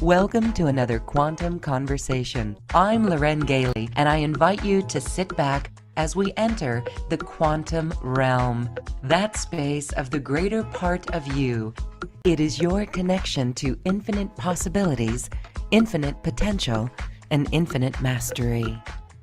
Welcome to another Quantum Conversation. I'm Loren Gailey, and I invite you to sit back as we enter the quantum realm, that space of the greater part of you. It is your connection to infinite possibilities, infinite potential, and infinite mastery.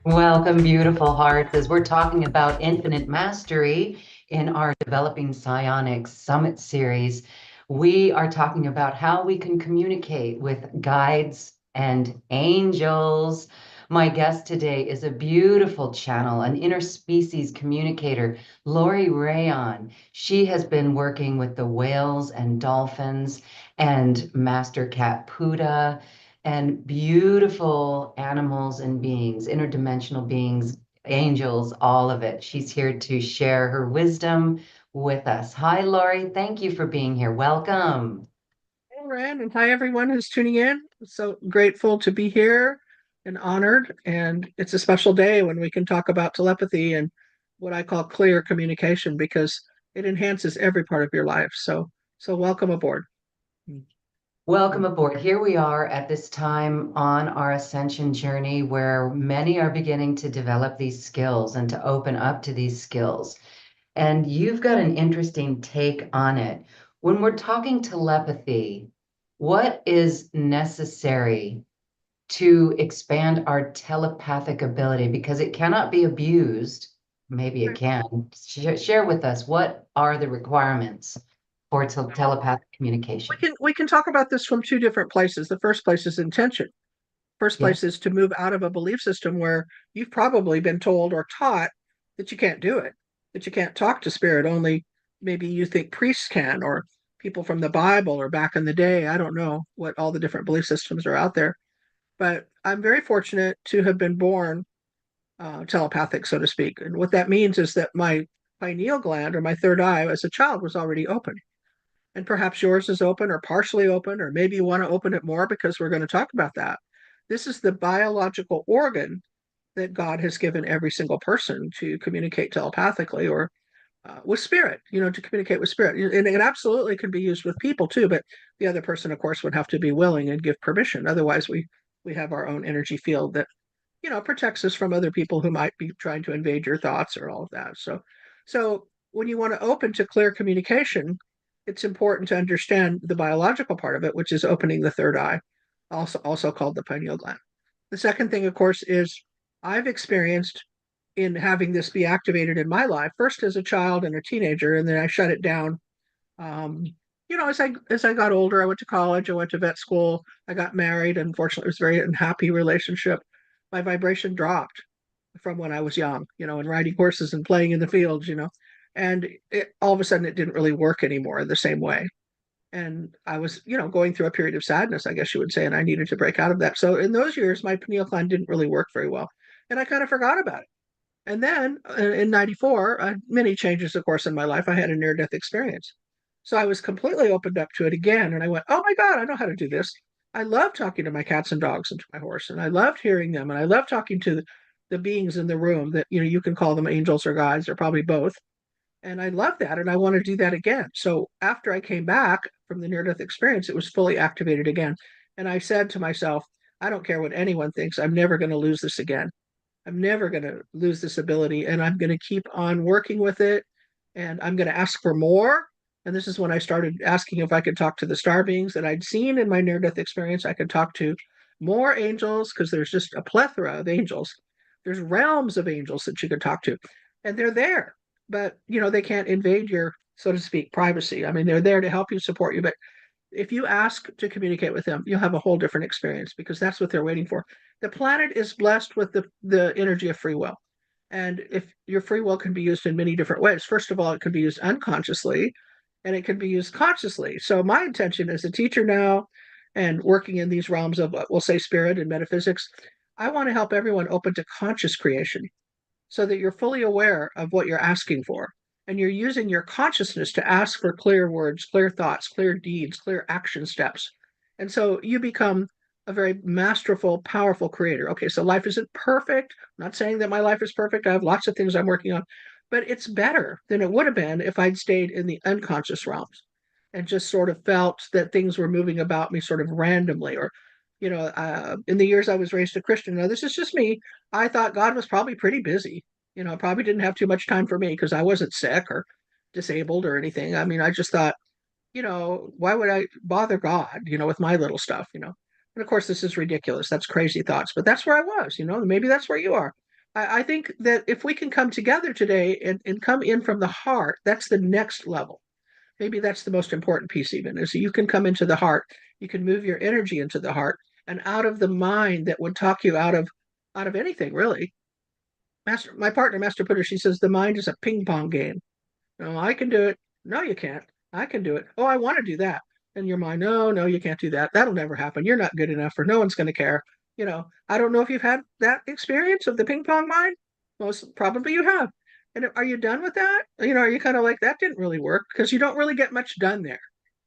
Welcome, beautiful hearts, as we're talking about infinite mastery in our Developing Psionics Summit series. We are talking about how we can communicate with guides and angels. My guest today is a beautiful channel, an interspecies communicator, Laurie Reyon. She has been working with the whales and dolphins and Master Cat Puda and beautiful animals and beings, interdimensional beings, angels, all of it. She's here to share her wisdom with us. Hi, Laurie. Thank you for being here. Welcome. Hey, Rand, and hi, everyone who's tuning in. So grateful to be here and honored. And it's a special day when we can talk about telepathy and what I call clear communication because it enhances every part of your life. So welcome aboard. Welcome aboard. Here we are at this time on our ascension journey where many are beginning to develop these skills and to open up to these skills. And you've got an interesting take on it. When we're talking telepathy, what is necessary to expand our telepathic ability? Because it cannot be abused. Maybe it can. Share with us, what are the requirements for telepathic communication? We can talk about this from two different places. The first place is intention. First place Yes. is to move out of a belief system where you've probably been told or taught that you can't do it, that you can't talk to spirit. Only maybe you think priests can, or people from the Bible, or back in the day. I don't know what all the different belief systems are out there. But I'm very fortunate to have been born telepathic, so to speak. And what that means is that my pineal gland, or my third eye, as a child was already open. And perhaps yours is open or partially open, or maybe you want to open it more because we're going to talk about that. This is the biological organ that God has given every single person to communicate telepathically or with spirit, to communicate with spirit. And it absolutely can be used with people too, but the other person, of course, would have to be willing and give permission. Otherwise, we have our own energy field that, protects us from other people who might be trying to invade your thoughts or all of that. So when you want to open to clear communication, it's important to understand the biological part of it, which is opening the third eye, also called the pineal gland. The second thing, of course, is I've experienced in having this be activated in my life, first as a child and a teenager, and then I shut it down. Um, as I got older, I went to college, I went to vet school, I got married. Unfortunately, it was a very unhappy relationship. My vibration dropped from when I was young, and riding horses and playing in the fields, and all of a sudden it didn't really work anymore in the same way. And I was, going through a period of sadness, I guess you would say, and I needed to break out of that. So in those years, my pineal gland didn't really work very well, and I kind of forgot about it. And then in '94, many changes, of course, in my life. I had a near death experience. So I was completely opened up to it again. And I went, oh my God, I know how to do this. I love talking to my cats and dogs and to my horse. And I loved hearing them. And I love talking to the beings in the room that, you can call them angels or guides or probably both. And I love that. And I want to do that again. So after I came back from the near death experience, it was fully activated again. And I said to myself, I don't care what anyone thinks. I'm never going to lose this again. I'm never going to lose this ability, and I'm going to keep on working with it, and I'm going to ask for more. And this is when I started asking if I could talk to the star beings that I'd seen in my near death experience. I could talk to more angels because there's just a plethora of angels. There's realms of angels that you could talk to, and they're there, but they can't invade your, so to speak, privacy. I mean, they're there to help you, support you, but if you ask to communicate with them, you'll have a whole different experience because that's what they're waiting for. The planet is blessed with the energy of free will. And if your free will can be used in many different ways, first of all, it can be used unconsciously and it can be used consciously. So my intention as a teacher now and working in these realms of, we'll say, spirit and metaphysics, I want to help everyone open to conscious creation so that you're fully aware of what you're asking for. And you're using your consciousness to ask for clear words, clear thoughts, clear deeds, clear action steps. And so you become a very masterful, powerful creator. Okay, so life isn't perfect. I'm not saying that my life is perfect. I have lots of things I'm working on, but it's better than it would have been if I'd stayed in the unconscious realms and just sort of felt that things were moving about me sort of randomly, or In the years I was raised a Christian, now this is just me, I thought God was probably pretty busy. Probably didn't have too much time for me because I wasn't sick or disabled or anything. I mean, I just thought, why would I bother God, with my little stuff, And of course, this is ridiculous. That's crazy thoughts, but that's where I was, maybe that's where you are. I think that if we can come together today and come in from the heart, that's the next level. Maybe that's the most important piece, even, is you can come into the heart. You can move your energy into the heart and out of the mind that would talk you out of anything, really. My partner, Master Putter, she says the mind is a ping pong game. No, I can do it. No, you can't. I can do it. Oh, I want to do that. And your mind, no, no, you can't do that. That'll never happen. You're not good enough, or no one's going to care. I don't know if you've had that experience of the ping pong mind. Most probably you have. And are you done with that? Are you kind of like, that didn't really work? Because you don't really get much done there.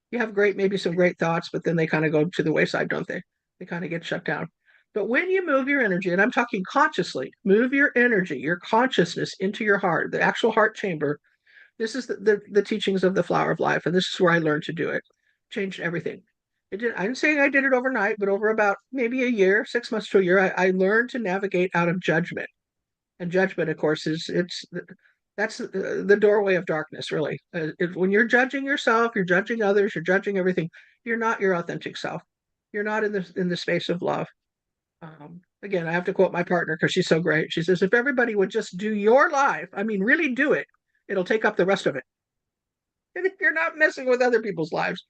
You have maybe some great thoughts, but then they kind of go to the wayside, don't they? They kind of get shut down. But when you move your energy, and I'm talking consciously, move your energy, your consciousness into your heart, the actual heart chamber. This is the teachings of the flower of life, and this is where I learned to do it. Changed everything. I'm saying I did it overnight, but over about maybe a year, 6 months to a year, I learned to navigate out of judgment. And judgment, of course, that's the doorway of darkness, really. When you're judging yourself, you're judging others, you're judging everything. You're not your authentic self. You're not in the space of love. Again, I have to quote my partner because she's so great. She says, if everybody would just do your life, I mean, really do it, it'll take up the rest of it. And if you're not messing with other people's lives,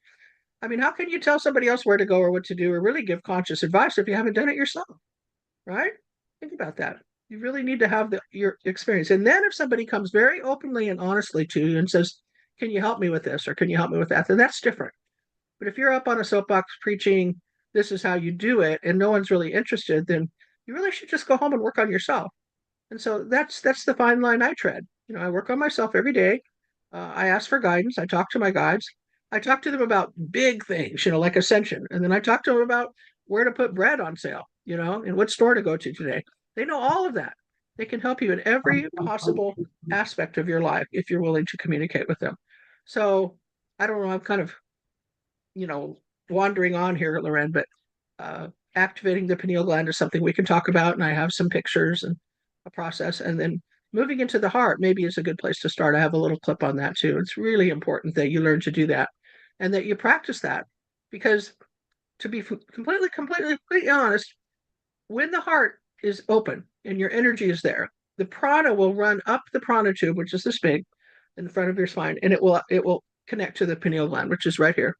I mean, how can you tell somebody else where to go or what to do or really give conscious advice if you haven't done it yourself? Right? Think about that. You really need to have your experience. And then if somebody comes very openly and honestly to you and says, can you help me with this or can you help me with that? Then that's different. But if you're up on a soapbox preaching, this is how you do it, and no one's really interested, then you really should just go home and work on yourself. And so that's the fine line I tread. I work on myself every day. I ask for guidance. I talk to my guides. I talk to them about big things, like Ascension. And then I talk to them about where to put bread on sale, and what store to go to today. They know all of that. They can help you in every possible aspect of your life if you're willing to communicate with them. So I don't know. I'm kind of, you know, wandering on here, Loren, but uh, activating the pineal gland is something we can talk about. And I have some pictures and a process. And then moving into the heart maybe is a good place to start. I have a little clip on that too. It's really important that you learn to do that and that you practice that because to be completely honest, when the heart is open and your energy is there, the prana will run up the prana tube, which is this big in the front of your spine, and it will connect to the pineal gland, which is right here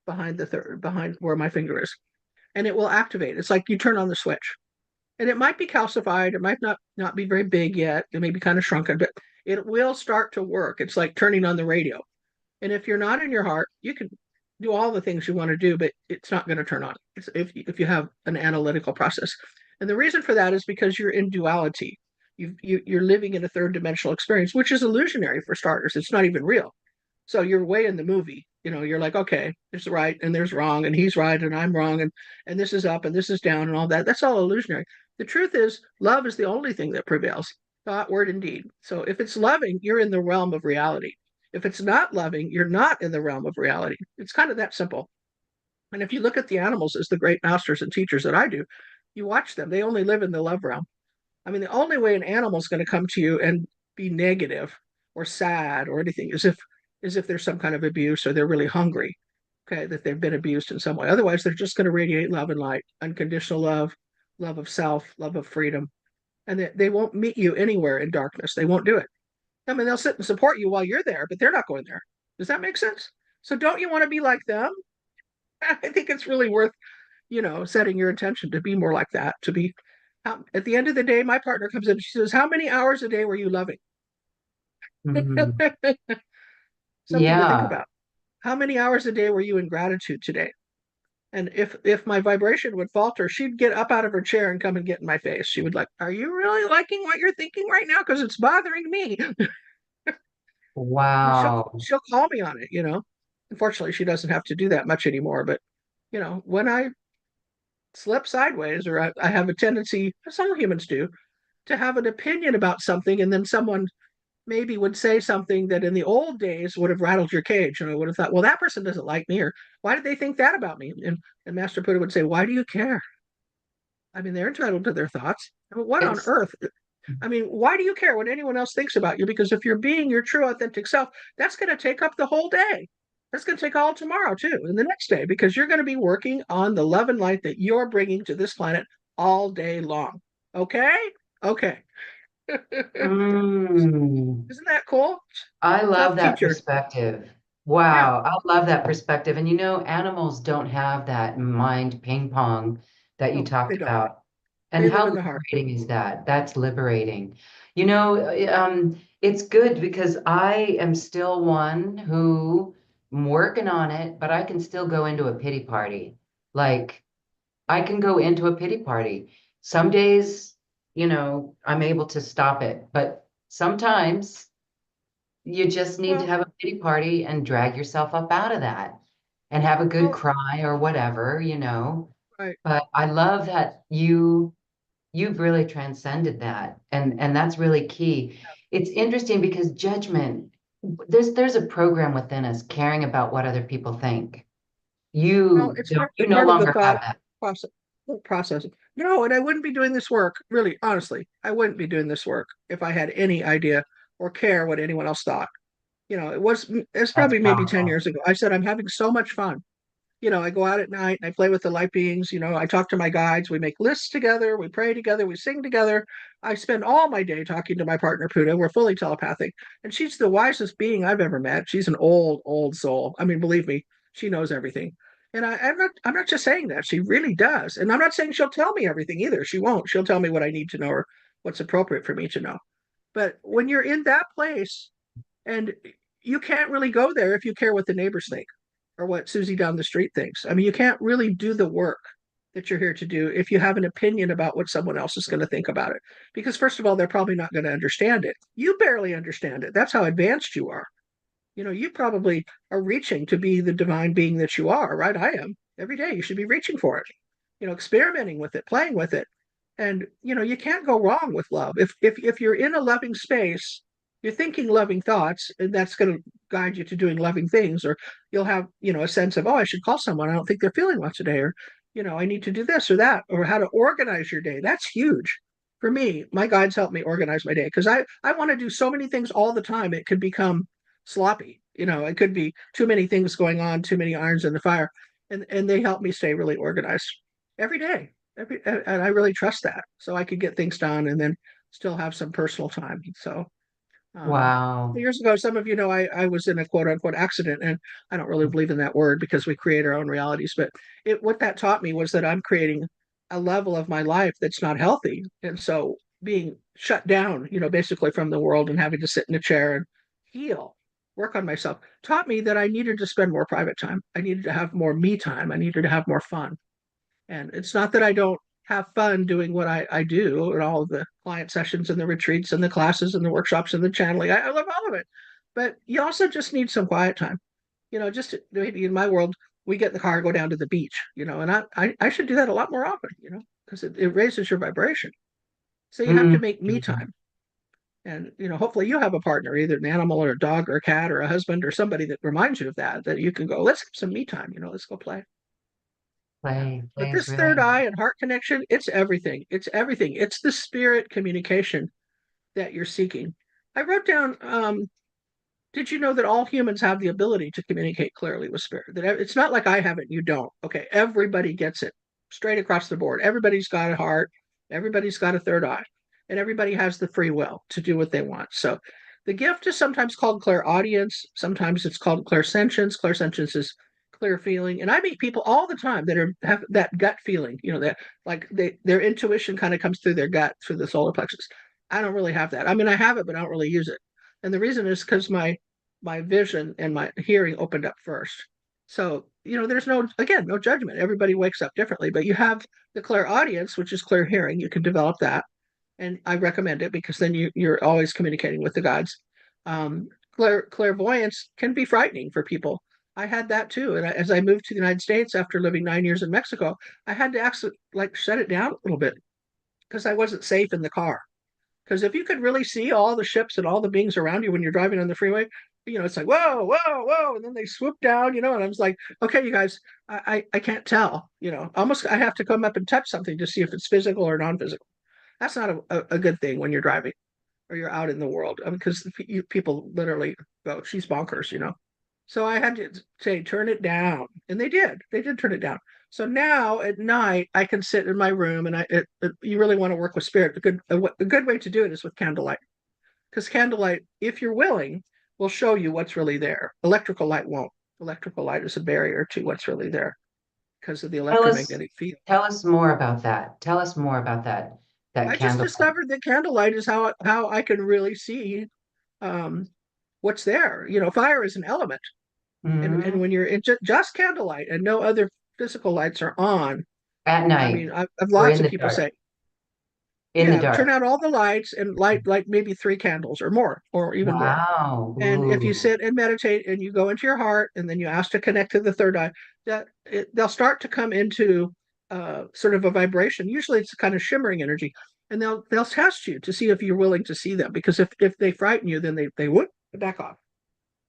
behind where my finger is, and it will activate. It's like you turn on the switch, and it might be calcified, it might not be very big yet, it may be kind of shrunken, but it will start to work. It's like turning on the radio. And if you're not in your heart, you can do all the things you want to do, but it's not going to turn on. If you have an analytical process. And the reason for that is because you're in duality. You're living in a third dimensional experience, which is illusionary for starters. It's not even real. So you're way in the movie. You're like, okay, there's right and there's wrong, and he's right and I'm wrong, and this is up and this is down and all that. That's all illusionary. The truth is, love is the only thing that prevails. Thought, word, and deed. So if it's loving, you're in the realm of reality. If it's not loving, you're not in the realm of reality. It's kind of that simple. And if you look at the animals as the great masters and teachers that I do, you watch them. They only live in the love realm. I mean, the only way an animal is going to come to you and be negative or sad or anything is if there's some kind of abuse or they're really hungry, okay, that they've been abused in some way. Otherwise, they're just going to radiate love and light, unconditional love, love of self, love of freedom. And they won't meet you anywhere in darkness. They won't do it. I mean, they'll sit and support you while you're there, but they're not going there. Does that make sense? So don't you want to be like them? I think it's really worth, setting your intention to be more like that, to be at the end of the day, my partner comes in, she says, how many hours a day were you loving? Mhm. Something to think Yeah. about. How many hours a day were you in gratitude today? And if my vibration would falter, she'd get up out of her chair and come and get in my face. She would like, are you really liking what you're thinking right now? Because it's bothering me. And she'll Wow. she'll call me on it. Unfortunately, she doesn't have to do that much anymore. But when I slip sideways, or I have a tendency, some humans do, to have an opinion about something, and then someone maybe would say something that in the old days would have rattled your cage, and I would have thought, well, that person doesn't like me, or why did they think that about me? And Master Buddha would say, why do you care? I mean, they're entitled to their thoughts. I mean, what on It's earth? I mean, why do you care what anyone else thinks about you? Because if you're being your true, authentic self, that's going to take up the whole day. That's going to take all tomorrow, too, and the next day, because you're going to be working on the love and light that you're bringing to this planet all day long. Okay? Okay. mm, Isn't that cool? I love Tough that teacher. perspective. Yeah. Wow, I love that perspective. And animals don't have that mind ping pong that you No, they talked don't. about. And They live how in the heart. liberating is that? That's liberating. It's good because I am still one who I'm working on it, but I can still go into a pity party. Like I can go into a pity party. Some days, I'm able to stop it, but sometimes you just need to Well, have a pity party and drag yourself up out of that and have a good well, cry or whatever. right. But I love that you've really transcended that and that's really key. It's interesting because judgment, there's a program within us caring about what other people think. Well, You it's don't part, you no part of the longer thought have that. process. Process. No, and I wouldn't be doing this work, really, honestly. I wouldn't be doing this work if I had any idea or care what anyone else thought. It's That's probably maybe 10 powerful. years ago. I said, I'm having so much fun. I go out at night and I play with the light beings. I talk to my guides. We make lists together. We pray together. We sing together. I spend all my day talking to my partner, Puda. We're fully telepathic. And she's the wisest being I've ever met. She's an old, old soul. I mean, believe me, she knows everything. And I'm not just saying that. She really does. And I'm not saying she'll tell me everything either. She won't. She'll tell me what I need to know or what's appropriate for me to know. But when you're in that place, and you can't really go there if you care what the neighbors think or what Susie down the street thinks. I mean, you can't really do the work that you're here to do if you have an opinion about what someone else is going to think about it. Because, first of all, they're probably not going to understand it. You barely understand it. That's how advanced you are. You probably are reaching to be the divine being that you are, right? I am. Every day you should be reaching for it, experimenting with it, playing with it. And you can't go wrong with love. If you're in a loving space, you're thinking loving thoughts, and that's going to guide you to doing loving things. Or you'll have a sense of, oh, I should call someone. I don't think they're feeling well today, or I need to do this or that, or how to organize your day. That's huge. For me, my guides help me organize my day because I want to do so many things all the time. It could become sloppy. It could be too many things going on, too many irons in the fire, and they help me stay really organized every day. And I really trust that, so I could get things done and then still have some personal time. So Wow. years ago, some of you know I was in a quote unquote accident, and I don't really believe in that word because we create our own realities. But what that taught me was that I'm creating a level of my life that's not healthy, and so being shut down, basically from the world and having to sit in a chair and heal, work on myself, taught me that I needed to spend more private time. I needed to have more me time. I needed to have more fun. And it's not that I don't have fun doing what I do and all of the client sessions and the retreats and the classes and the workshops and the channeling. I love all of it. But you also just need some quiet time. Just maybe in my world, we get in the car, go down to the beach, and I should do that a lot more often, because it raises your vibration. So you have to Mm. make me time. And, hopefully you have a partner, either an animal or a dog or a cat or a husband or somebody that reminds you of that you can go, let's have some me time, let's go play. Yeah. But Play is this third really eye and heart connection, it's everything. It's everything. It's the spirit communication that you're seeking. I wrote down, did you know that all humans have the ability to communicate clearly with spirit? That it's not like I have it, you don't. Okay, everybody gets it straight across the board. Everybody's got a heart, everybody's got a third eye, and everybody has the free will to do what they want. So the gift is sometimes called clairaudience, sometimes it's called clairsentience. Clairsentience is clear feeling. And I meet people all the time that have that gut feeling, that like their intuition kind of comes through their gut through the solar plexus. I don't really have that. I mean, I have it, but I don't really use it. And the reason is because my vision and my hearing opened up first. So, there's no judgment. Everybody wakes up differently, but you have the clairaudience, which is clear hearing. You can develop that. And I recommend it because then you're always communicating with the gods. Clairvoyance can be frightening for people. I had that too. And as I moved to the United States after living 9 years in Mexico, I had to actually like shut it down a little bit because I wasn't safe in the car. Because if you could really see all the ships and all the beings around you when you're driving on the freeway, it's like, whoa, whoa, whoa. And then they swoop down, and I was like, okay, you guys, I can't tell, almost I have to come up and touch something to see if it's physical or non-physical. That's not a good thing when you're driving or you're out in the world, because people literally go, she's bonkers. So I had to say, turn it down. And they did turn it down. So now at night, I can sit in my room, and you really want to work with spirit. A good way to do it is with candlelight, because candlelight, if you're willing, will show you what's really there. Electrical light won't. Electrical light is a barrier to what's really there because of the Tell us, electromagnetic field. tell us more about that. Tell us more about that I just candlelight. discovered that candlelight is how I can really see um, what's there. Fire is an element, and Hmm. when you're in just candlelight and no other physical lights are on, At I night mean, I've or lots in of the people dark. say, In the yeah, turn dark. out all the lights and light like maybe three candles or more, or even more. Wow. And if you Ooh. sit and meditate and you go into your heart and then you ask to connect to the third eye, they'll start to come into sort of a vibration. Usually it's kind of shimmering energy, and they'll test you to see if you're willing to see them. Because if they frighten you, then they would back off.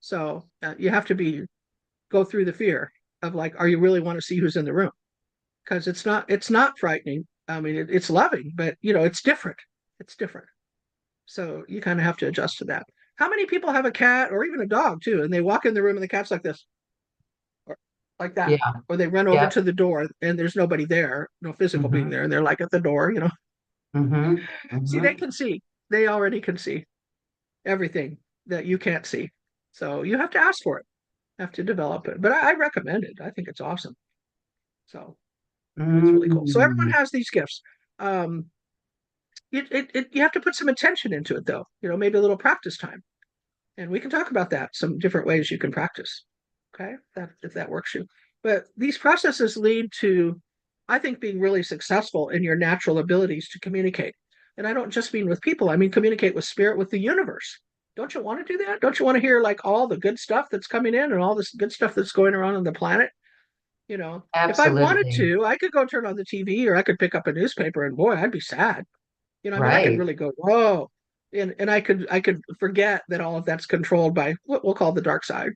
So you have to go through the fear of like, are you really want to see who's in the room? Because it's not frightening. I mean, it's loving, but it's different. It's different. So you kind of have to adjust to that. How many people have a cat or even a dog too, and they walk in the room and the cat's like this, or like that, Yeah. or they run over Yep. to the door and there's nobody there, no physical being Mm-hmm. there, and they're like at the door. Mm-hmm. See, they Mm-hmm. can see. They already can see everything that you can't see. So you have to ask for it, have to develop it. But I recommend it. I think it's awesome. So it's really cool. So everyone Mm. has these gifts. Um, you have to put some attention into it though. Maybe a little practice time. And we can talk about that, some different ways you can practice. Okay, if that works you. But these processes lead to, I think, being really successful in your natural abilities to communicate. And I don't just mean with people, I mean communicate with spirit, with the universe. Don't you want to do that? Don't you want to hear like all the good stuff that's coming in and all this good stuff that's going around on the planet? If I wanted Absolutely. to, I could go turn on the TV or I could pick up a newspaper, and boy, I'd be sad. I mean, I could Right. really go, whoa. And I could forget that all of that's controlled by what we'll call the dark side,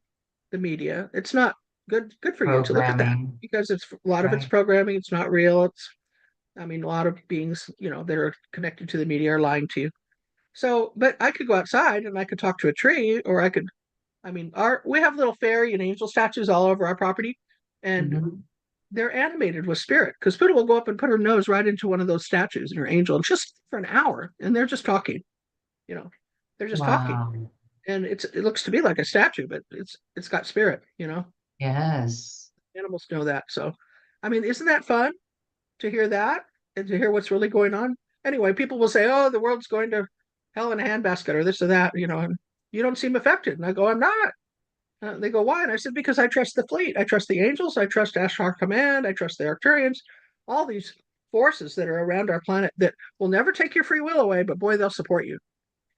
the media. It's not good for you to look at that, Programming. because it's a lot of it's Right. programming. It's not real. I mean, a lot of beings, that are connected to the media are lying to you. So, but I could go outside and I could talk to a tree, or I mean, we have little fairy and angel statues all over our property, and Mm-hmm. they're animated with spirit, because Buddha will go up and put her nose right into one of those statues and her angel just for an hour, and they're just talking. You know, they're just talking, Wow. and it looks to me like a statue, but it's got spirit. Yes. Animals know that. So, I mean, isn't that fun to hear that and to hear what's really going on? Anyway, people will say, "Oh, the world's going to hell in a handbasket," or this or that. And you don't seem affected, and I go, "I'm not." They go, "Why?" And I said, "Because I trust the fleet. I trust the angels. I trust Ashtar Command. I trust the Arcturians. All these forces that are around our planet that will never take your free will away, but boy, they'll support you.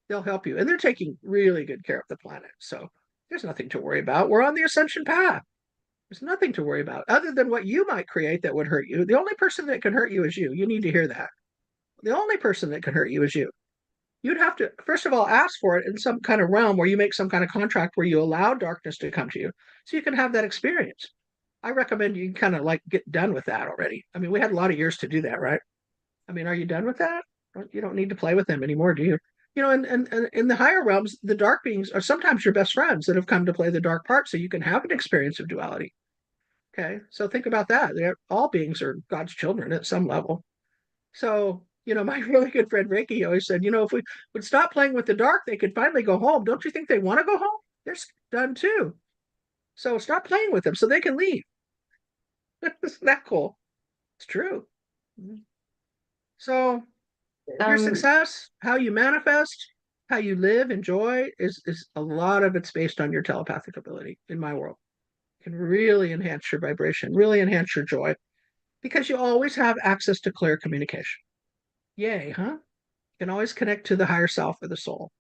They'll help you. And they're taking really good care of the planet. So there's nothing to worry about. We're on the ascension path. There's nothing to worry about other than what you might create that would hurt you. The only person that can hurt you is you. You need to hear that. The only person that can hurt you is you. You'd have to, first of all, ask for it in some kind of realm where you make some kind of contract where you allow darkness to come to you so you can have that experience. I recommend you kind of like get done with that already. I mean, we had a lot of years to do that, right? I mean, are you done with that? You don't need to play with them anymore, do you? And in the higher realms, the dark beings are sometimes your best friends that have come to play the dark part so you can have an experience of duality. Okay. So think about that. All beings are God's children at some level. So, my really good friend Ricky always said, if we would stop playing with the dark, they could finally go home. Don't you think they want to go home? They're done too. So stop playing with them so they can leave. Isn't that cool? It's true. So your Um, success, how you manifest, how you live, enjoy is a lot of it's based on your telepathic ability in my world. It can really enhance your vibration, really enhance your joy, because you always have access to clear communication. Yay, huh? You can always connect to the higher self or the soul.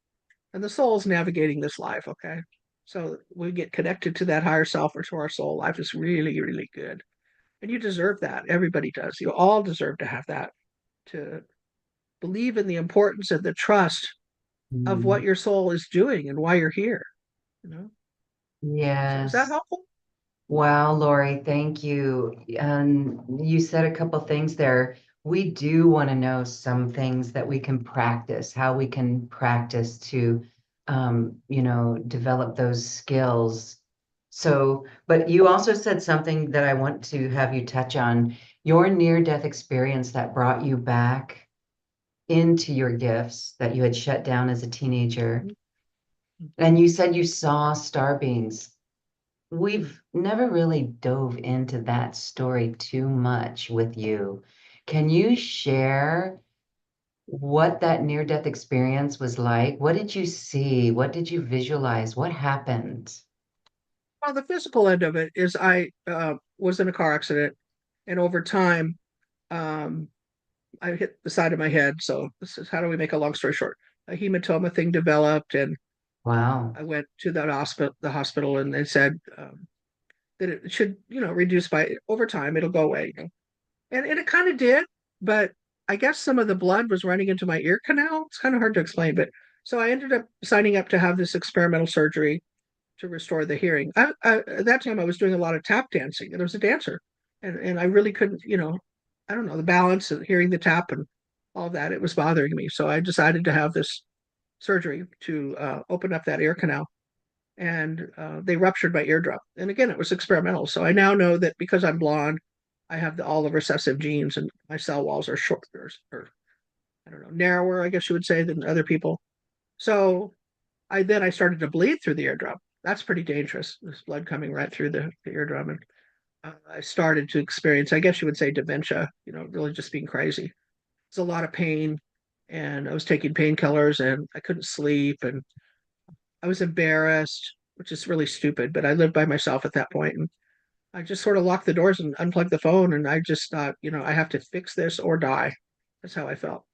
And the soul is navigating this life, okay? So we get connected to that higher self or to our soul. Life is really, really good. And you deserve that. Everybody does. You all deserve to have that, to believe in the importance and the trust of what mm, your soul is doing and why you're here. you know. So is that Yes. helpful? Wow, Lori, thank you. And you said a couple things there. We do want to know some things that we can practice, how we can practice to, develop those skills. So, but you also said something that I want to have you touch on, your near-death experience that brought you back into your gifts that you had shut down as a teenager. And you said you saw star beings. We've never really dove into that story too much with you. Can you share what that near-death experience was like? What did you see? What did you visualize? What happened? Well, the physical end of it is I was in a car accident, and over time, um, I hit the side of my head. So this is how do we make a long story short? A hematoma thing developed, and Wow. I went to the hospital, and they said that it should, reduce by over time. It'll go away, and it kind of did, but I guess some of the blood was running into my ear canal. It's kind of hard to explain, but so I ended up signing up to have this experimental surgery to restore the hearing. At that time, I was doing a lot of tap dancing, and I was a dancer, and I really couldn't, I don't know, the balance of hearing the tap and all of that. It was bothering me, so I decided to have this surgery to open up that ear canal, and they ruptured my eardrum. And again, it was experimental, so I now know that because I'm blonde, I have all the recessive genes, and my cell walls are shorter, or I don't know, narrower, I guess you would say, than other people. So I started to bleed through the eardrum. That's pretty dangerous. There's blood coming right through the eardrum, and I started to experience, I guess you would say, dementia. Really just being crazy. It's a lot of pain, and I was taking painkillers, and I couldn't sleep, and I was embarrassed, which is really stupid. But I lived by myself at that point, and I just sort of locked the doors and unplugged the phone, and I just thought, I have to fix this or die. That's how I felt.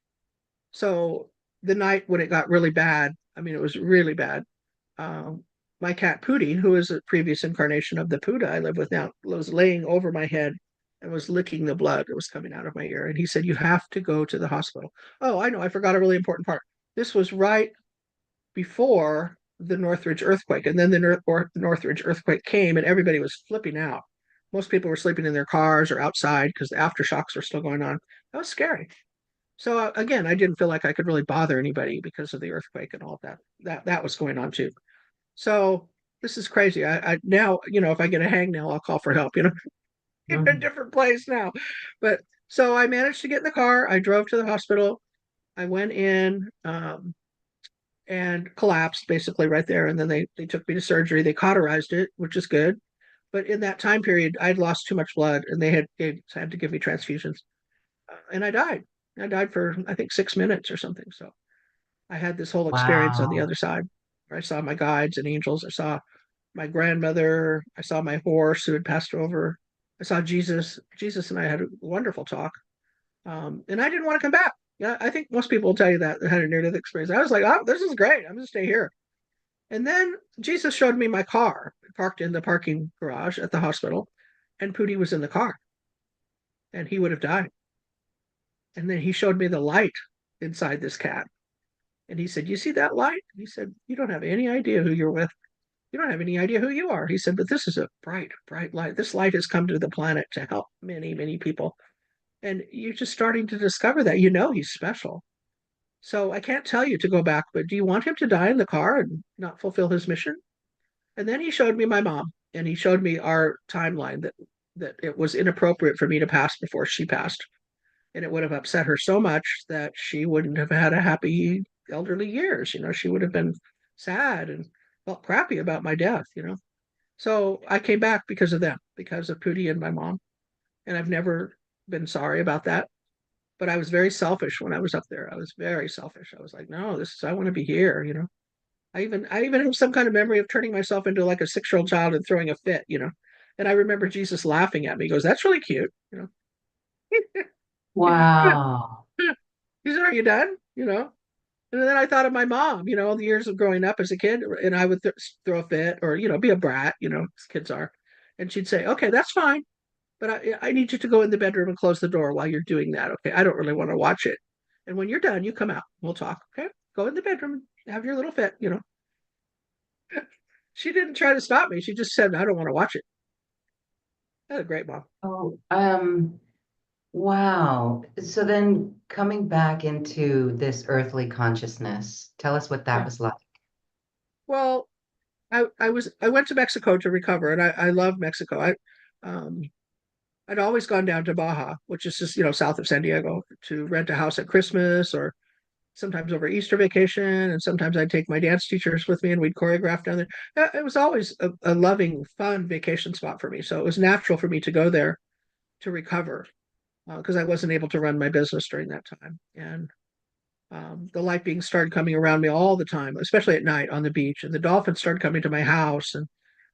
So the night when it got really bad, I mean, it was really bad. Um, my cat Pootie, who is a previous incarnation of the Puda I live with now, was laying over my head and was licking the blood that was coming out of my ear. And he said, "You have to go to the hospital." Oh, I know. I forgot a really important part. This was right before the Northridge earthquake. And then the Northridge earthquake came, and everybody was flipping out. Most people were sleeping in their cars or outside because the aftershocks were still going on. That was scary. So again, I didn't feel like I could really bother anybody because of the earthquake and all of that. That was going on too. So this is crazy. I now, if I get a hangnail, I'll call for help, in a Mhm. different place now. But so I managed to get in the car. I drove to the hospital. I went in and collapsed basically right there. And then they took me to surgery. They cauterized it, which is good. But in that time period, I'd lost too much blood, and they had to give me transfusions. And I died. I died for, I think, 6 minutes or something. So I had this whole experience on the Wow. other side where I saw my guides and angels. I saw my grandmother. I saw my horse who had passed over. I saw Jesus. Jesus and I had a wonderful talk. And I didn't want to come back. Yeah, I think most people will tell you that had a near death experience. I was like, oh, this is great. I'm going to stay here. And then Jesus showed me my car parked in the parking garage at the hospital, and Pootie was in the car, and he would have died. And then he showed me the light inside this cat. And he said, "You see that light?" He said, "You don't have any idea who you're with. You don't have any idea who you are." He said, "But this is a bright, bright light. This light has come to the planet to help many, many people. And you're just starting to discover that. He's special. So I can't tell you to go back, but do you want him to die in the car and not fulfill his mission?" And then he showed me my mom, and he showed me our timeline that it was inappropriate for me to pass before she passed. And it would have upset her so much that she wouldn't have had a happy elderly years. She would have been sad and felt crappy about my death. So I came back because of them, because of Pootie and my mom. And I've never been sorry about that. But I was very selfish when I was up there. I was very selfish. I was like, no, I want to be here. I even have some kind of memory of turning myself into like a 6-year-old child and throwing a fit. And I remember Jesus laughing at me. He goes, "That's really cute." Wow. He said, "Are you done?" And then I thought of my mom, all the years of growing up as a kid, and I would throw a fit or, be a brat, as kids are. And she'd say, "Okay, that's fine, but I need you to go in the bedroom and close the door while you're doing that. Okay, I don't really want to watch it. And when you're done, you come out. We'll talk. Okay, go in the bedroom and have your little fit." She didn't try to stop me. She just said, I don't want to watch it. That's a great mom. Oh, wow. So then coming back into this earthly consciousness, tell us what that Yeah. was like. Well, I went to Mexico to recover, and I love Mexico. Um I'd always gone down to Baja, which is just, south of San Diego, to rent a house at Christmas or sometimes over Easter vacation. And sometimes I'd take my dance teachers with me and we'd choreograph down there. It was always a loving, fun vacation spot for me. So it was natural for me to go there to recover because I wasn't able to run my business during that time. And the light beings started coming around me all the time, especially at night on the beach. And the dolphins started coming to my house. And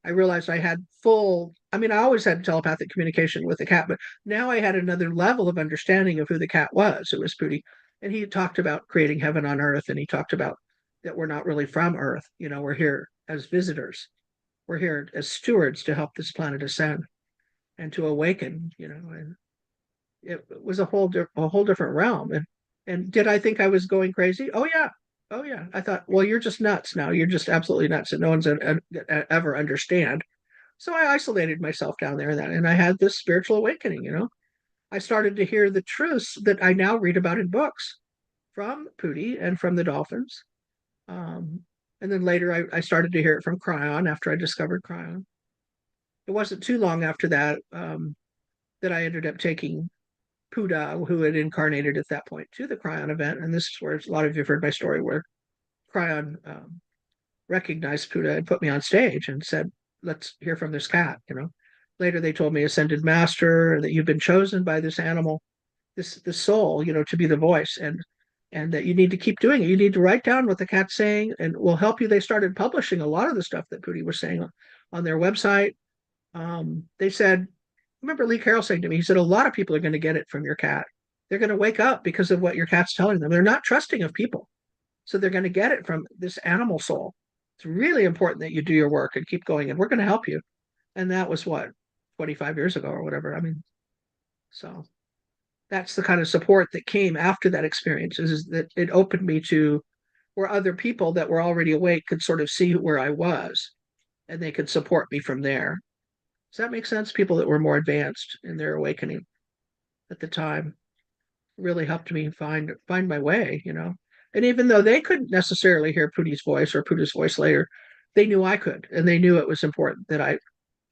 I realized I had I mean, I always had telepathic communication with the cat, but now I had another level of understanding of who the cat was. It was Pootie. And he talked about creating heaven on earth. And he talked about that we're not really from earth. We're here as visitors. We're here as stewards to help this planet ascend and to awaken, and it was a whole different realm. And did I think I was going crazy? Oh yeah, oh yeah. I thought, well, you're just nuts now. You're just absolutely nuts, and no one's ever understand. So I isolated myself down there, and I had this spiritual awakening. I started to hear the truths that I now read about in books from Pootie and from the dolphins. Um, and then later, I started to hear it from Cryon after I discovered Cryon. It wasn't too long after that that I ended up taking Puda, who had incarnated at that point, to the Cryon event. And this is where a lot of you have heard my story, where Cryon recognized Puda and put me on stage and said, let's hear from this cat. Later they told me, Ascended Master, that you've been chosen by this animal, this soul, to be the voice, and that you need to keep doing it. You need to write down what the cat's saying, and we'll help you. They started publishing a lot of the stuff that Pootie was saying on their website. They said, I remember Lee Carroll saying to me, he said, a lot of people are going to get it from your cat. They're going to wake up because of what your cat's telling them. They're not trusting of people. So they're going to get it from this animal soul. It's really important that you do your work and keep going, and we're going to help you. And that was what, 25 years ago or whatever. I mean, so that's the kind of support that came after that experience, is that it opened me to where other people that were already awake could sort of see where I was and they could support me from there. Does that make sense? People that were more advanced in their awakening at the time really helped me find my way. And even though they couldn't necessarily hear Pootie's voice or Pootie's voice later, they knew I could, and they knew it was important that I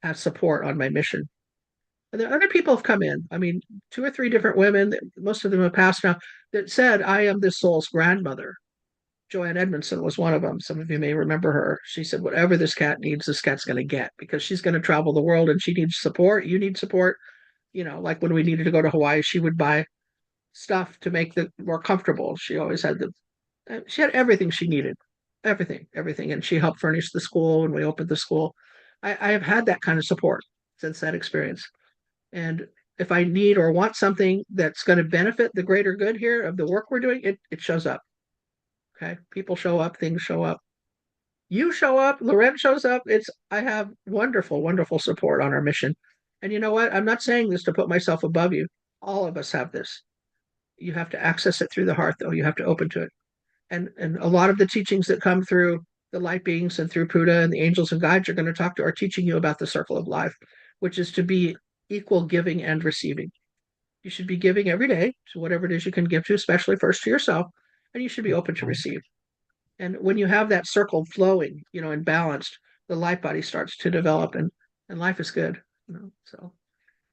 had support on my mission. And then other people have come in. I mean, two or three different women, most of them have passed now, that said, I am this soul's grandmother. Joanne Edmondson was one of them. Some of you may remember her. She said, whatever this cat needs, this cat's going to get, because she's going to travel the world and she needs support. You need support. Like when we needed to go to Hawaii, she would buy stuff to make it more comfortable. She always had she had everything she needed, everything. And she helped furnish the school when we opened the school. I have had that kind of support since that experience. And if I need or want something that's going to benefit the greater good here of the work we're doing, it shows up. Okay. People show up, things show up. You show up, Loren shows up. I have wonderful, wonderful support on our mission. And you know what? I'm not saying this to put myself above you. All of us have this. You have to access it through the heart, though. You have to open to it. And a lot of the teachings that come through the light beings and through Buddha and the angels and guides you're going to talk to are teaching you about the circle of life, which is to be equal giving and receiving. You should be giving every day to whatever it is you can give to, especially first to yourself, and you should be open to receive. And when you have that circle flowing, and balanced, the light body starts to develop, and life is good. So,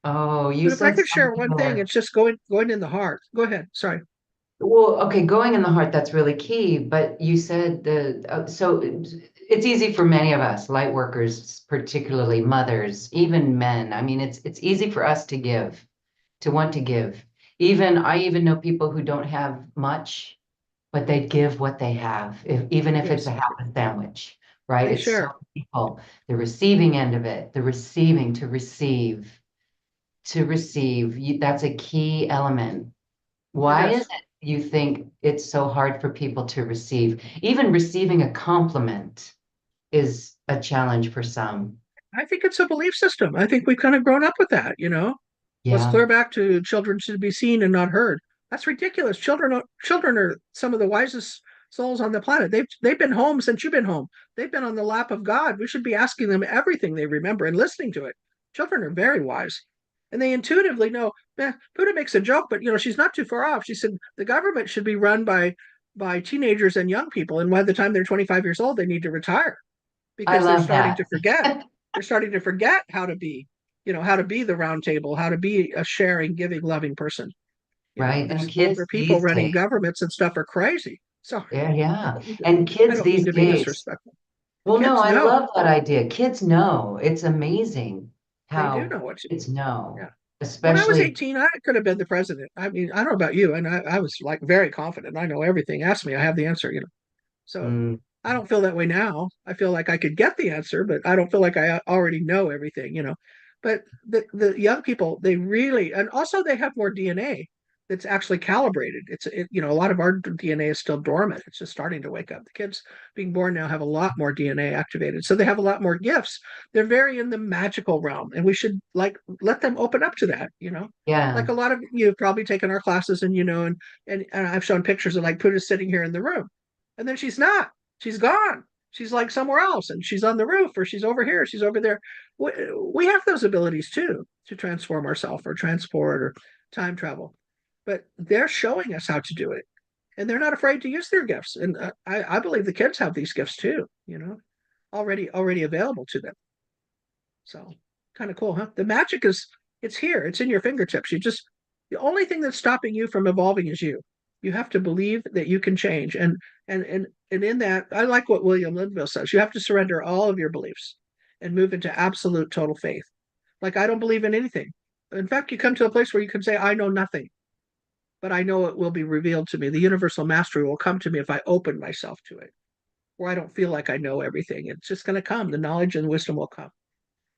Oh, you but if I said could share something one thing, there. it's just going in the heart. Go ahead. Sorry. Well, okay, going in the heart, that's really key. But you said so it's easy for many of us, light workers, particularly mothers, even men. I mean, it's easy for us to want to give. I even know people who don't have much, but they give what they have, even if it's a Yes, half a sandwich, right? they It's so share. people, the receiving end of it, the receiving to receive. That's a key element. It Why is is. it you think it's so hard for people to receive? Even receiving a compliment is a challenge for some. I think it's a belief system. I think we've kind of grown up with that. Let's Yeah. clear back to children should be seen and not heard. That's ridiculous. Children are some of the wisest souls on the planet. They've been home since you've been home. They've been on the lap of God. We should be asking them everything they remember and listening to it. Children are very wise. And they intuitively know, Buddha makes a joke, but she's not too far off. She said the government should be run by teenagers and young people, and by the time they're 25 years old, they need to retire I because they're love starting that. to forget. They're starting to forget how to be, how to be the round table, how to be a sharing, giving, loving person. Right. And These older kids people these running days, governments and stuff are crazy. Sorry, yeah, I yeah. don't mean to, And I kids don't mean these to be days, disrespectful. The well, no, kids I know. love that idea. Kids know. It's amazing They do how know what to do. kids know, Yeah. When I was especially, 18, I could have been the president. I mean, I don't know about you, and I was like very confident. I know everything. Ask me, I have the answer. So mm, I don't feel that way now. I feel like I could get the answer, but I don't feel like I already know everything. But the young people, they really, and also they have more DNA that's actually calibrated. A lot of our DNA is still dormant. It's just starting to wake up. The kids being born now have a lot more DNA activated. So they have a lot more gifts. They're very in the magical realm, and we should like let them open up to that. Like yeah. a lot of you have probably taken our classes and I've shown pictures of like Poota's sitting here in the room. And then she's not. She's gone. She's like somewhere else, and she's on the roof, or she's over here, she's over there. We have those abilities too to transform ourselves or transport or time travel, but they're showing us how to do it, and they're not afraid to use their gifts. And I believe the kids have these gifts too. Already available to them. So kind of cool, huh? The magic is it's here. It's in your fingertips. The only thing that's stopping you from evolving is you. You have to believe that you can change. And in that, I like what William Linville says. You have to surrender all of your beliefs and move into absolute total faith. Like I don't believe in anything. In fact, you come to a place where you can say, I know nothing, but I know it will be revealed to me. The universal mastery will come to me if I open myself to it. Or I don't feel like I know everything. It's just going to come. The knowledge and wisdom will come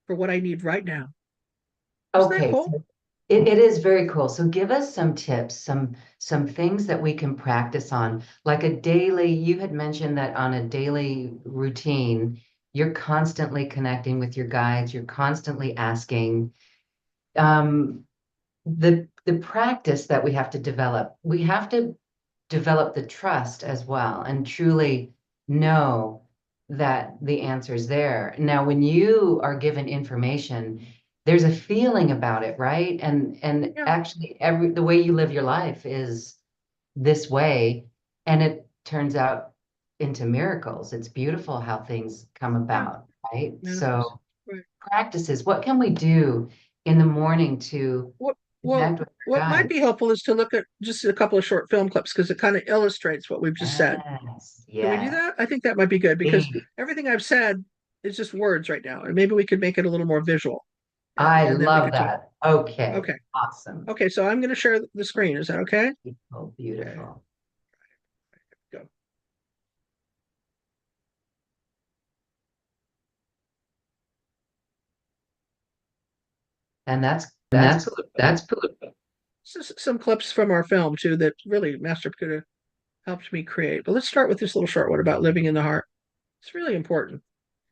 for what I need right now. Isn't that Okay, cool? so it is very cool. So give us some tips, some things that we can practice on, like a daily, you had mentioned that on a daily routine, you're constantly connecting with your guides, you're constantly asking. Um, the practice that we have to develop the trust as well and truly know that the answer is there. Now, when you are given information, there's a feeling about it, right? And Yeah, actually the way you live your life is this way, and it turns out into miracles. It's beautiful how things come yeah. about, right? Manifest. So Right. practices, what can we do in the morning to What well, connect with what our might guides? be helpful is to look at just a couple of short film clips because it kind of illustrates what we've just said. Yes, Can we do yes. that? I think that might be good because Please. everything I've said is just words right now, and maybe we could make it a little more visual, and I and then we love could talk. that. Okay, Okay, awesome. okay. So I'm going to share the screen. Is that okay? Beautiful, Okay, beautiful. go. And And that's that's some clips from our film too that really Master could have helped me create. But let's start with this little short one about living in the heart. It's really important,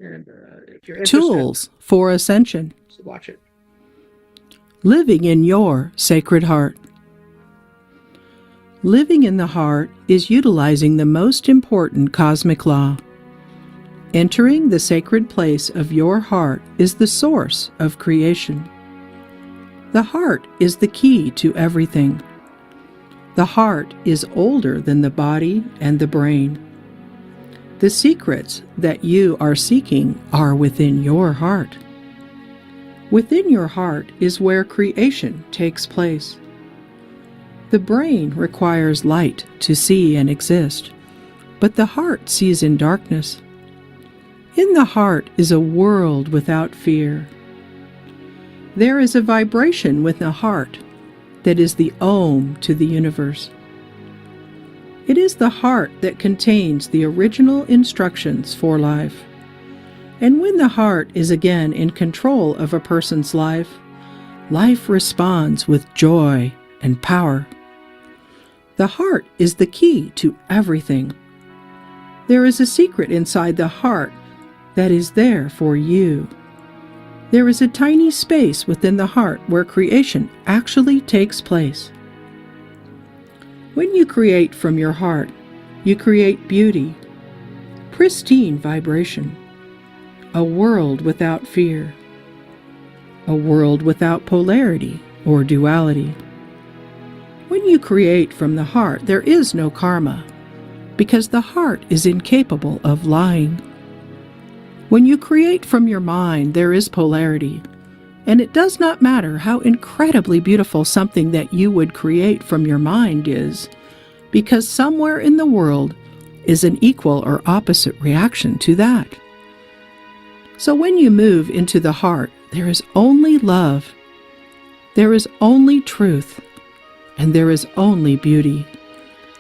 and if you're interested, Tools for Ascension. watch it. Living in your sacred heart. Living in the heart is utilizing the most important cosmic law. Entering the sacred place of your heart is the source of creation. The heart is the key to everything. The heart is older than the body and the brain. The secrets that you are seeking are within your heart. Within your heart is where creation takes place. The brain requires light to see and exist, but the heart sees in darkness. In the heart is a world without fear. There is a vibration within the heart that is the Om to the universe. It is the heart that contains the original instructions for life. And when the heart is again in control of a person's life, life responds with joy and power. The heart is the key to everything. There is a secret inside the heart that is there for you. There is a tiny space within the heart where creation actually takes place. When you create from your heart, you create beauty, pristine vibration, a world without fear, a world without polarity or duality. When you create from the heart, there is no karma, because the heart is incapable of lying. When you create from your mind, there is polarity, and it does not matter how incredibly beautiful something that you would create from your mind is, because somewhere in the world is an equal or opposite reaction to that. So when you move into the heart, there is only love, there is only truth, and there is only beauty,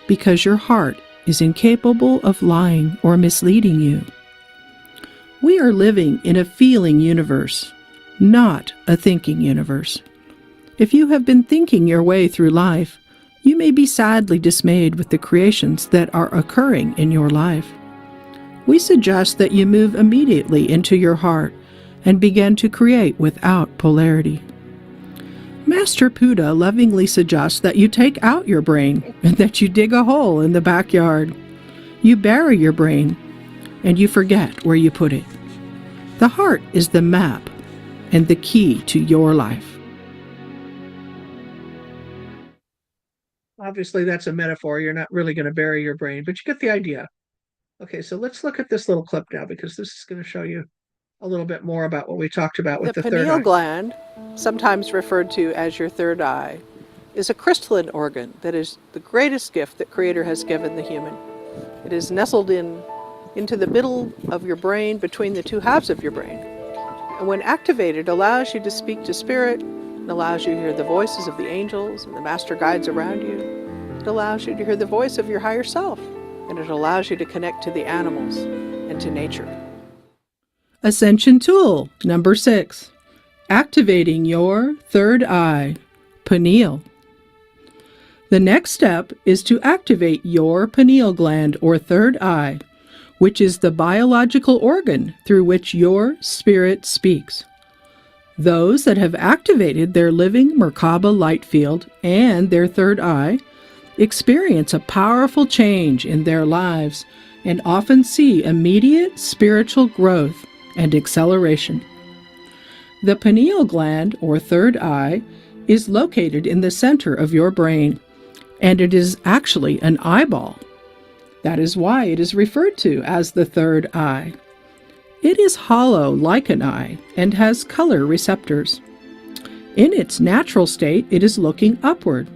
because your heart is incapable of lying or misleading you. We are living in a feeling universe, not a thinking universe. If you have been thinking your way through life, you may be sadly dismayed with the creations that are occurring in your life. We suggest that you move immediately into your heart and begin to create without polarity. Master Buddha lovingly suggests that you take out your brain and that you dig a hole in the backyard. You bury your brain and you forget where you put it. The heart is the map and the key to your life. Obviously, that's a metaphor. You're not really going to bury your brain, but you get the idea. Okay, so let's look at this little clip now, because this is going to show you a little bit more about what we talked about with the third pineal eye. gland, sometimes referred to as your third eye, is a crystalline organ that is the greatest gift that Creator has given the human. It is nestled into the middle of your brain, between the two halves of your brain. And when activated, it allows you to speak to spirit, it allows you to hear the voices of the angels and the master guides around you. It allows you to hear the voice of your higher self, and it allows you to connect to the animals and to nature. Ascension tool number 6. Activating your third eye, pineal. The next step is to activate your pineal gland or third eye, which is the biological organ through which your spirit speaks. Those that have activated their living Merkaba light field and their third eye experience a powerful change in their lives and often see immediate spiritual growth and acceleration. The pineal gland, or third eye, is located in the center of your brain, and it is actually an eyeball. That is why it is referred to as the third eye. It is hollow like an eye and has color receptors. In its natural state, it is looking upward.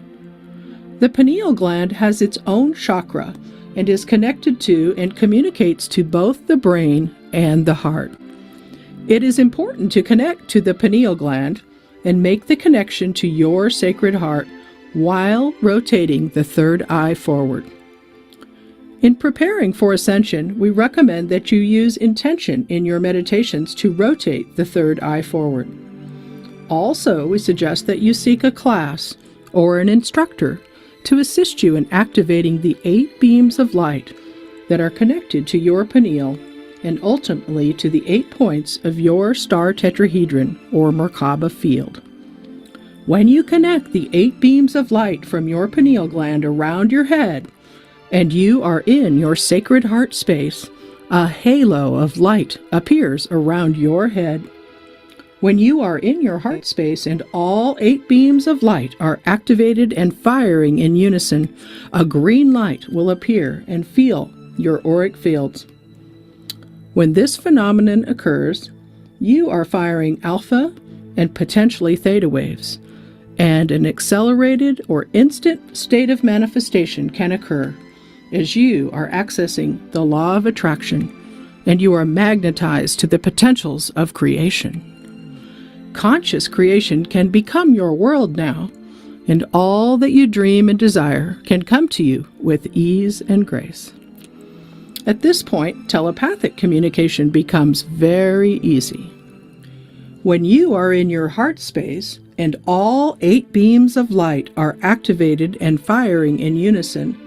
The pineal gland has its own chakra and is connected to and communicates to both the brain and the heart. It is important to connect to the pineal gland and make the connection to your sacred heart while rotating the third eye forward. In preparing for Ascension, we recommend that you use intention in your meditations to rotate the third eye forward. Also, we suggest that you seek a class or an instructor to assist you in activating the 8 beams of light that are connected to your pineal and ultimately to the 8 points of your star tetrahedron or Merkaba field. When you connect the 8 beams of light from your pineal gland around your head, and you are in your sacred heart space, a halo of light appears around your head. When you are in your heart space and all 8 beams of light are activated and firing in unison, a green light will appear and fill your auric fields. When this phenomenon occurs, you are firing alpha and potentially theta waves, and an accelerated or instant state of manifestation can occur as you are accessing the law of attraction and you are magnetized to the potentials of creation. Conscious creation can become your world now, and all that you dream and desire can come to you with ease and grace. At this point, telepathic communication becomes very easy. When you are in your heart space and all 8 beams of light are activated and firing in unison,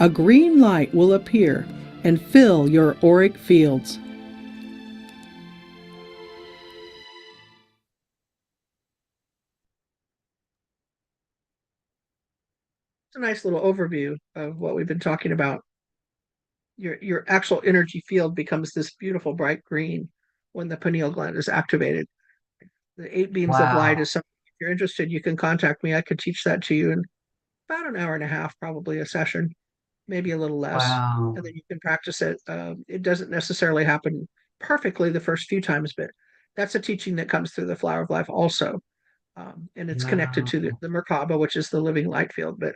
a green light will appear and fill your auric fields. It's a nice little overview of what we've been talking about. your actual energy field becomes this beautiful bright green when the pineal gland is activated. The 8 beams of light Wow. is something, if you're interested, you can contact me. I could teach that to you in about an hour and a half, probably a session, maybe a little less. And Wow. then you can practice it. It doesn't necessarily happen perfectly the first few times, but that's a teaching that comes through the Flower of Life also. And it's connected to Wow. the Merkaba, which is the living light field. But,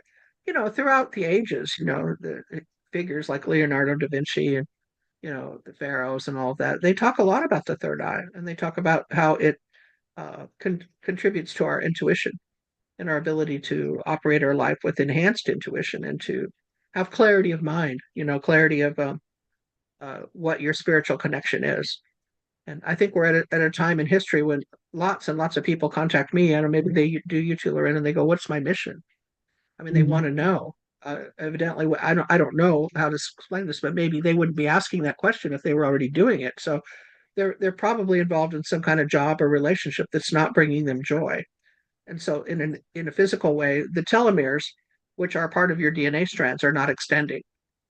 throughout the ages, the figures like Leonardo da Vinci and, the pharaohs and all of that, they talk a lot about the third eye, and they talk about how it contributes to our intuition and our ability to operate our life with enhanced intuition and to have clarity of mind, clarity of what your spiritual connection is. And I think we're at a time in history when lots and lots of people contact me, and maybe they do you too, Lorraine, and they go, "What's my mission?" I mean, they want Mhm. to know. Evidently, I don't know how to explain this, but maybe they wouldn't be asking that question if they were already doing it. So they're probably involved in some kind of job or relationship that's not bringing them joy. And so, in a physical way, the telomeres, which are part of your DNA strands, are not extending.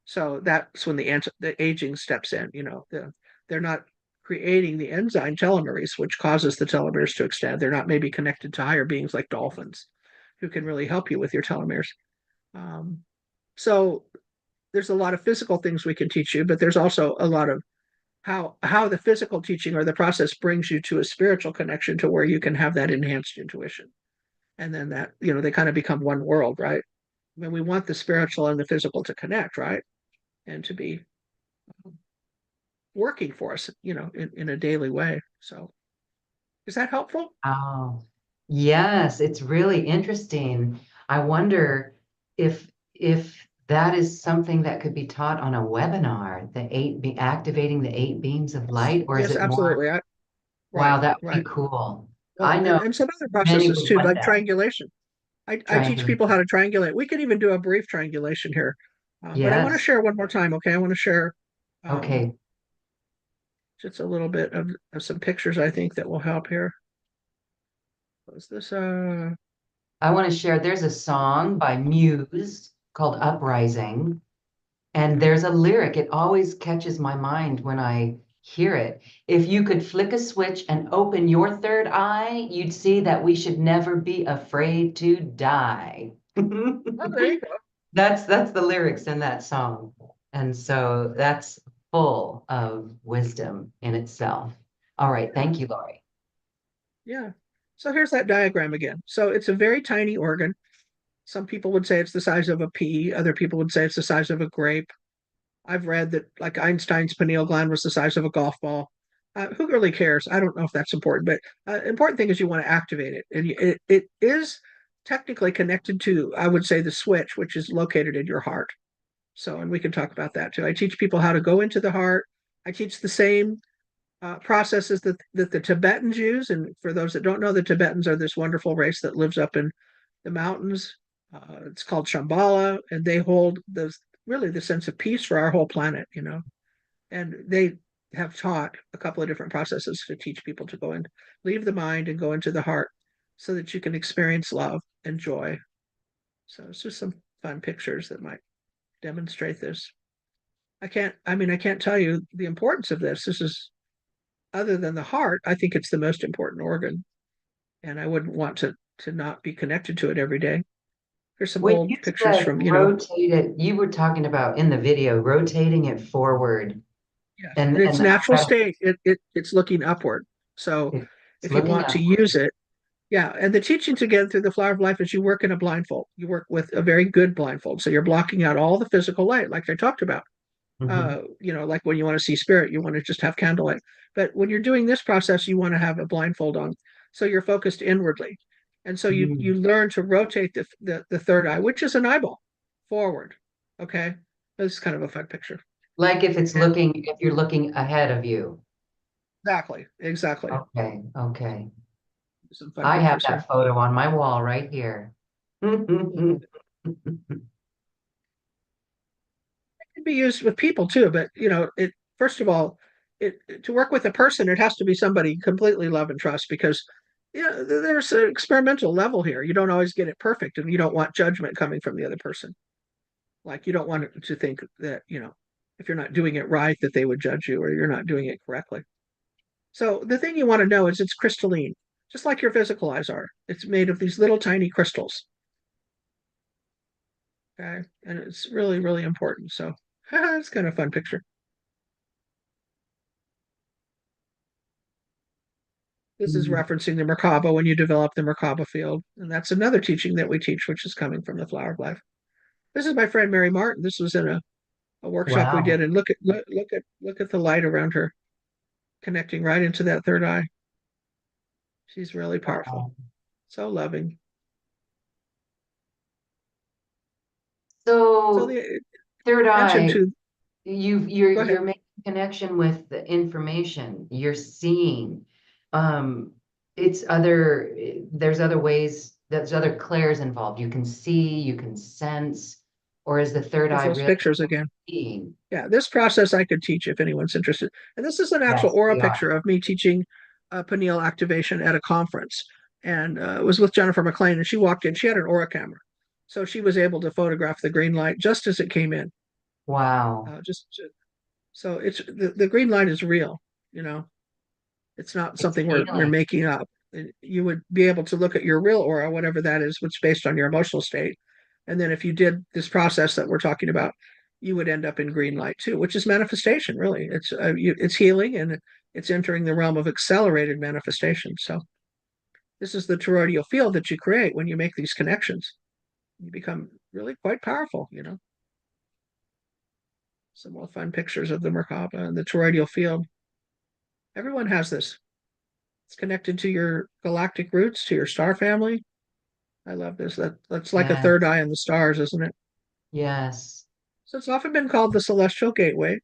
So that's when the aging steps in. They're not creating the enzyme telomerase, which causes the telomeres to extend. They're not maybe connected to higher beings like dolphins, who can really help you with your telomeres. Um, so there's a lot of physical things we can teach you, but there's also a lot of how the physical teaching or the process brings you to a spiritual connection to where you can have that enhanced intuition. And then that, they kind of become one world, right? I mean, we want the spiritual and the physical to connect, right? And to be working for us, in a daily way. So is that helpful? Oh, yes, it's really interesting. I wonder if that is something that could be taught on a webinar, activating the 8 beams of Yes, light, or is yes, it more, absolutely. wow, Right, that would be right. cool. Well, I know and some other many processes would too, want like that. triangulation. I teach people how Triangulation. to triangulate. We could even do a brief triangulation here, but I want to Yes. share one more time. Okay, I want to share um, Okay. just a little bit of some pictures I think that will help here. Was this I want to share, there's a song by Muse called Uprising. And okay? there's a lyric, it always catches my mind when I hear it. If you could flick a switch and open your third eye, you'd see that we should never be afraid to die. Oh, there you go. That's the lyrics in that song. And so that's full of wisdom in itself. All right, Yeah, thank you, Laurie. yeah. So here's that diagram again. So it's a very tiny organ. Some people would say it's the size of a pea. Other people would say it's the size of a grape. I've read that like Einstein's pineal gland was the size of a golf ball. Who really cares? I don't know if that's important, but important thing is you want to activate it, and it is technically connected to, I would say, the switch, which is located in your heart. So, and we can talk about that too. I teach people how to go into the heart. I teach the same processes that the Tibetans use. And for those that don't know, the Tibetans are this wonderful race that lives up in the mountains. It's called Shambhala, and they hold really the sense of peace for our whole planet. And they have taught a couple of different processes to teach people to go and leave the mind and go into the heart, so that you can experience love and joy. So it's just some fun pictures that might demonstrate this. I can't tell you the importance of this. This is, other than the heart, I think it's the most important organ, and I wouldn't want to not be connected to it every day. There's some When you old pictures said from, rotate it, you were talking about in the video, rotating it forward. yes, in its And natural state, it's looking upward. So it's if you looking want to up. use it, yeah. And the teachings again through the Flower of Life is you work in a blindfold. You work with a very good blindfold. So you're blocking out all the physical light, like I talked about. Mhm. Like when you want to see spirit, you want to just have candlelight. But when you're doing this process, you want to have a blindfold on. So you're focused inwardly. And so you Mm. learn to rotate the third eye, which is an eyeball, forward. Okay. This is kind of a fun picture. Like if it's And looking, if you're looking ahead of you. exactly, exactly. Okay, okay. Some fun I have pictures here. that photo on my wall right here. Can be used with people too, but it first of all, to work with a person, it has to be somebody completely love and trust, because there's an experimental level here. You don't always get it perfect, and you don't want judgment coming from the other person. Like you don't want to think that if you're not doing it right, that they would judge you or you're not doing it correctly. So the thing you want to know is it's crystalline, just like your physical eyes are. It's made of these little tiny crystals. Okay. And it's really, really important. So it's kind of a fun picture. This is Mm. referencing the Merkaba when you develop the Merkaba field. And that's another teaching that we teach, which is coming from the Flower of Life. This is my friend Mary Martin. This was in a workshop we did, Wow. and look at the light around her connecting right into that third eye. She's really powerful. Wow. So loving. So So the third mention eye, to go you're ahead. making connection with the information you're seeing. Um, it's other, there's other ways, there's other clairs involved. You can see, you can sense, or is the third There's eye those really pictures again. seeing? Yeah, this process I could teach if anyone's interested. And this is an actual Yes, aura we are. picture of me teaching pineal activation at a conference. And it was with Jennifer McLean, and she walked in. She had an aura camera. So she was able to photograph the green light just as it came in. Wow. Just so it's the green light is real, you know. It's not It's something we're healing. making up. You would be able to look at your real aura, whatever that is, which is based on your emotional state. And then if you did this process that we're talking about, you would end up in green light too, which is manifestation, really. It's healing and it's entering the realm of accelerated manifestation. So this is the toroidal field that you create when you make these connections. You become really quite powerful, you know. Some more fun pictures of the Merkaba and the toroidal field. Everyone has this. It's connected to your galactic roots, to your star family. I love this. That's like a Yes. third eye in the stars, isn't it? Yes. So it's often been called the celestial gateway,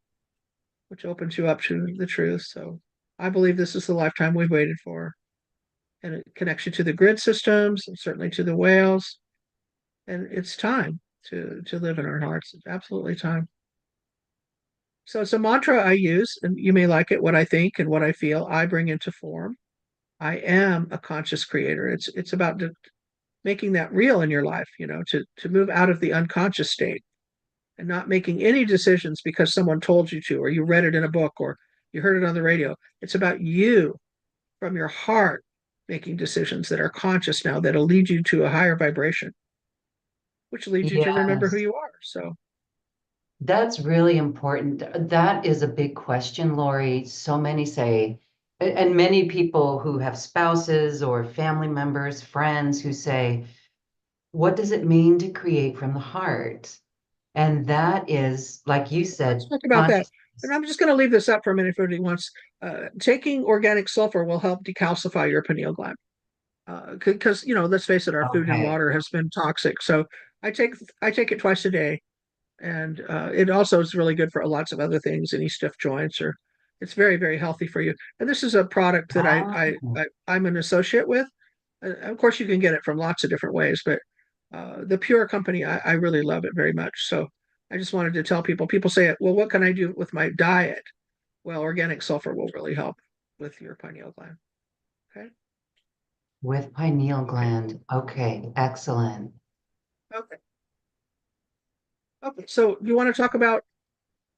which opens you up to the truth. So I believe this is the lifetime we've waited for. And it connects you to the grid systems and certainly to the whales. And it's time to live in our hearts. It's absolutely time. So it's a mantra I use, and you may like it, what I think and what I feel, I bring into form. I am a conscious creator. It's about making that real in your life, you know, to move out of the unconscious state and not making any decisions because someone told you to, or you read it in a book, or you heard it on the radio. It's about you from your heart making decisions that are conscious now that'll lead you to a higher vibration, which leads you to remember who Yes. you are. So That's really important. That is a big question, Laurie. So many say, and many people who have spouses or family members, friends who say, what does it mean to create from the heart? And that is, like you let's said, talk about that. And consciousness. I'm just going to leave this up for a minute if anybody wants. Taking organic sulfur will help decalcify your pineal gland. Because you know, let's face it, our food and Okay. water has been toxic. So I take I take it twice a day, and it also is really good for lots of other things, any stiff joints or it's very very healthy for you. And this is a product that Wow. I'm an associate with. Of course, you can get it from lots of different ways, but the Pure Company, I really love it very much. So I just wanted to tell people. People say, well, what can I do with my diet? Well, organic sulfur will really help with your pineal gland. Okay. With pineal Okay. gland. Okay. Excellent. Okay. Okay. So you want to talk about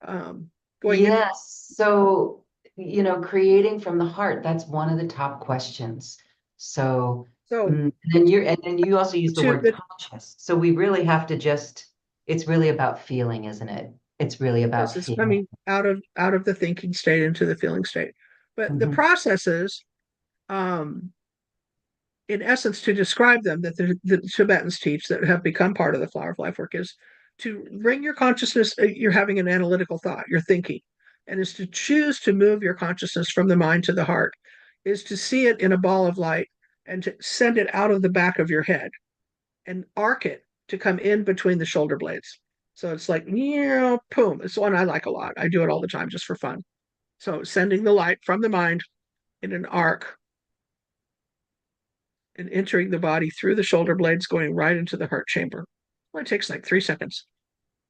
um, going in? Yes. So, creating from the heart, that's one of the top questions. So, So and then you also use the to word conscious. So we really have to just, it's really about feeling, isn't it? It's really about it's feeling. coming out of the thinking state into the feeling state. But the Mhm. processes, um, in essence, to describe them that the Tibetans teach that have become part of the Flower of Life work is to bring your consciousness. You're having an analytical thought. You're thinking, and is to choose to move your consciousness from the mind to the heart. Is to see it in a ball of light and to send it out of the back of your head and arc it to come in between the shoulder blades. So it's like, yeah, boom. It's one I like a lot. I do it all the time just for fun. So sending the light from the mind in an arc and entering the body through the shoulder blades, going right into the heart chamber. Well, it takes like 3 seconds.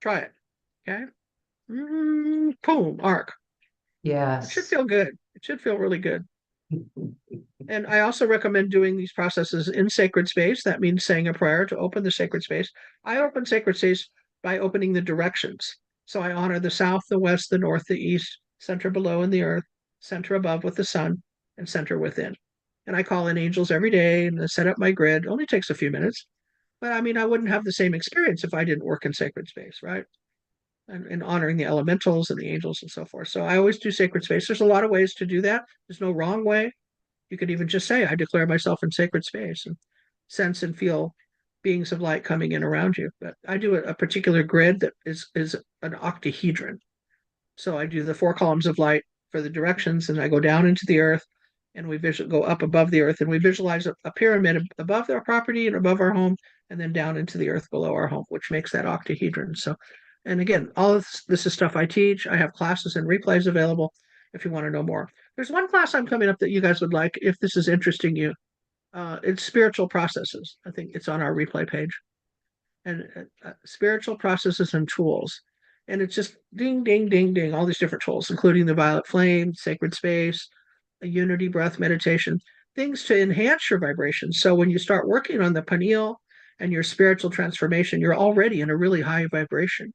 Try it. Okay. Boom, arc. It should Yes. feel good. It should feel really good. And I also recommend doing these processes in sacred space. That means saying a prayer to open the sacred space. I open sacred space by opening the directions. So I honor the south, the west, the north, the east, center below in the earth, center above with the sun, and center within. And I call in angels every day and set up my grid. It only takes a few minutes. But I mean, I wouldn't have the same experience if I didn't work in sacred space, right? And honoring the elementals and the angels and so forth. So I always do sacred space. There's a lot of ways to do that. There's no wrong way. You could even just say, I declare myself in sacred space and sense and feel beings of light coming in around you. But I do a particular grid that is an octahedron. So I do the 4 columns of light for the directions, and I go down into the earth, and we go up above the earth, and we visualize a pyramid above our property and above our home, and then down into the earth below our home, which makes that octahedron. So, and again, all of this is stuff I teach. I have classes and replays available if you want to know more. There's one class I'm coming up that you guys would like if this is interesting you. It's spiritual processes. I think it's on our replay page. And spiritual processes and tools. And it's just ding, ding, ding, ding, all these different tools, including the violet flame, sacred space, a unity breath meditation, things to enhance your vibration. So when you start working on the pineal and your spiritual transformation, you're already in a really high vibration.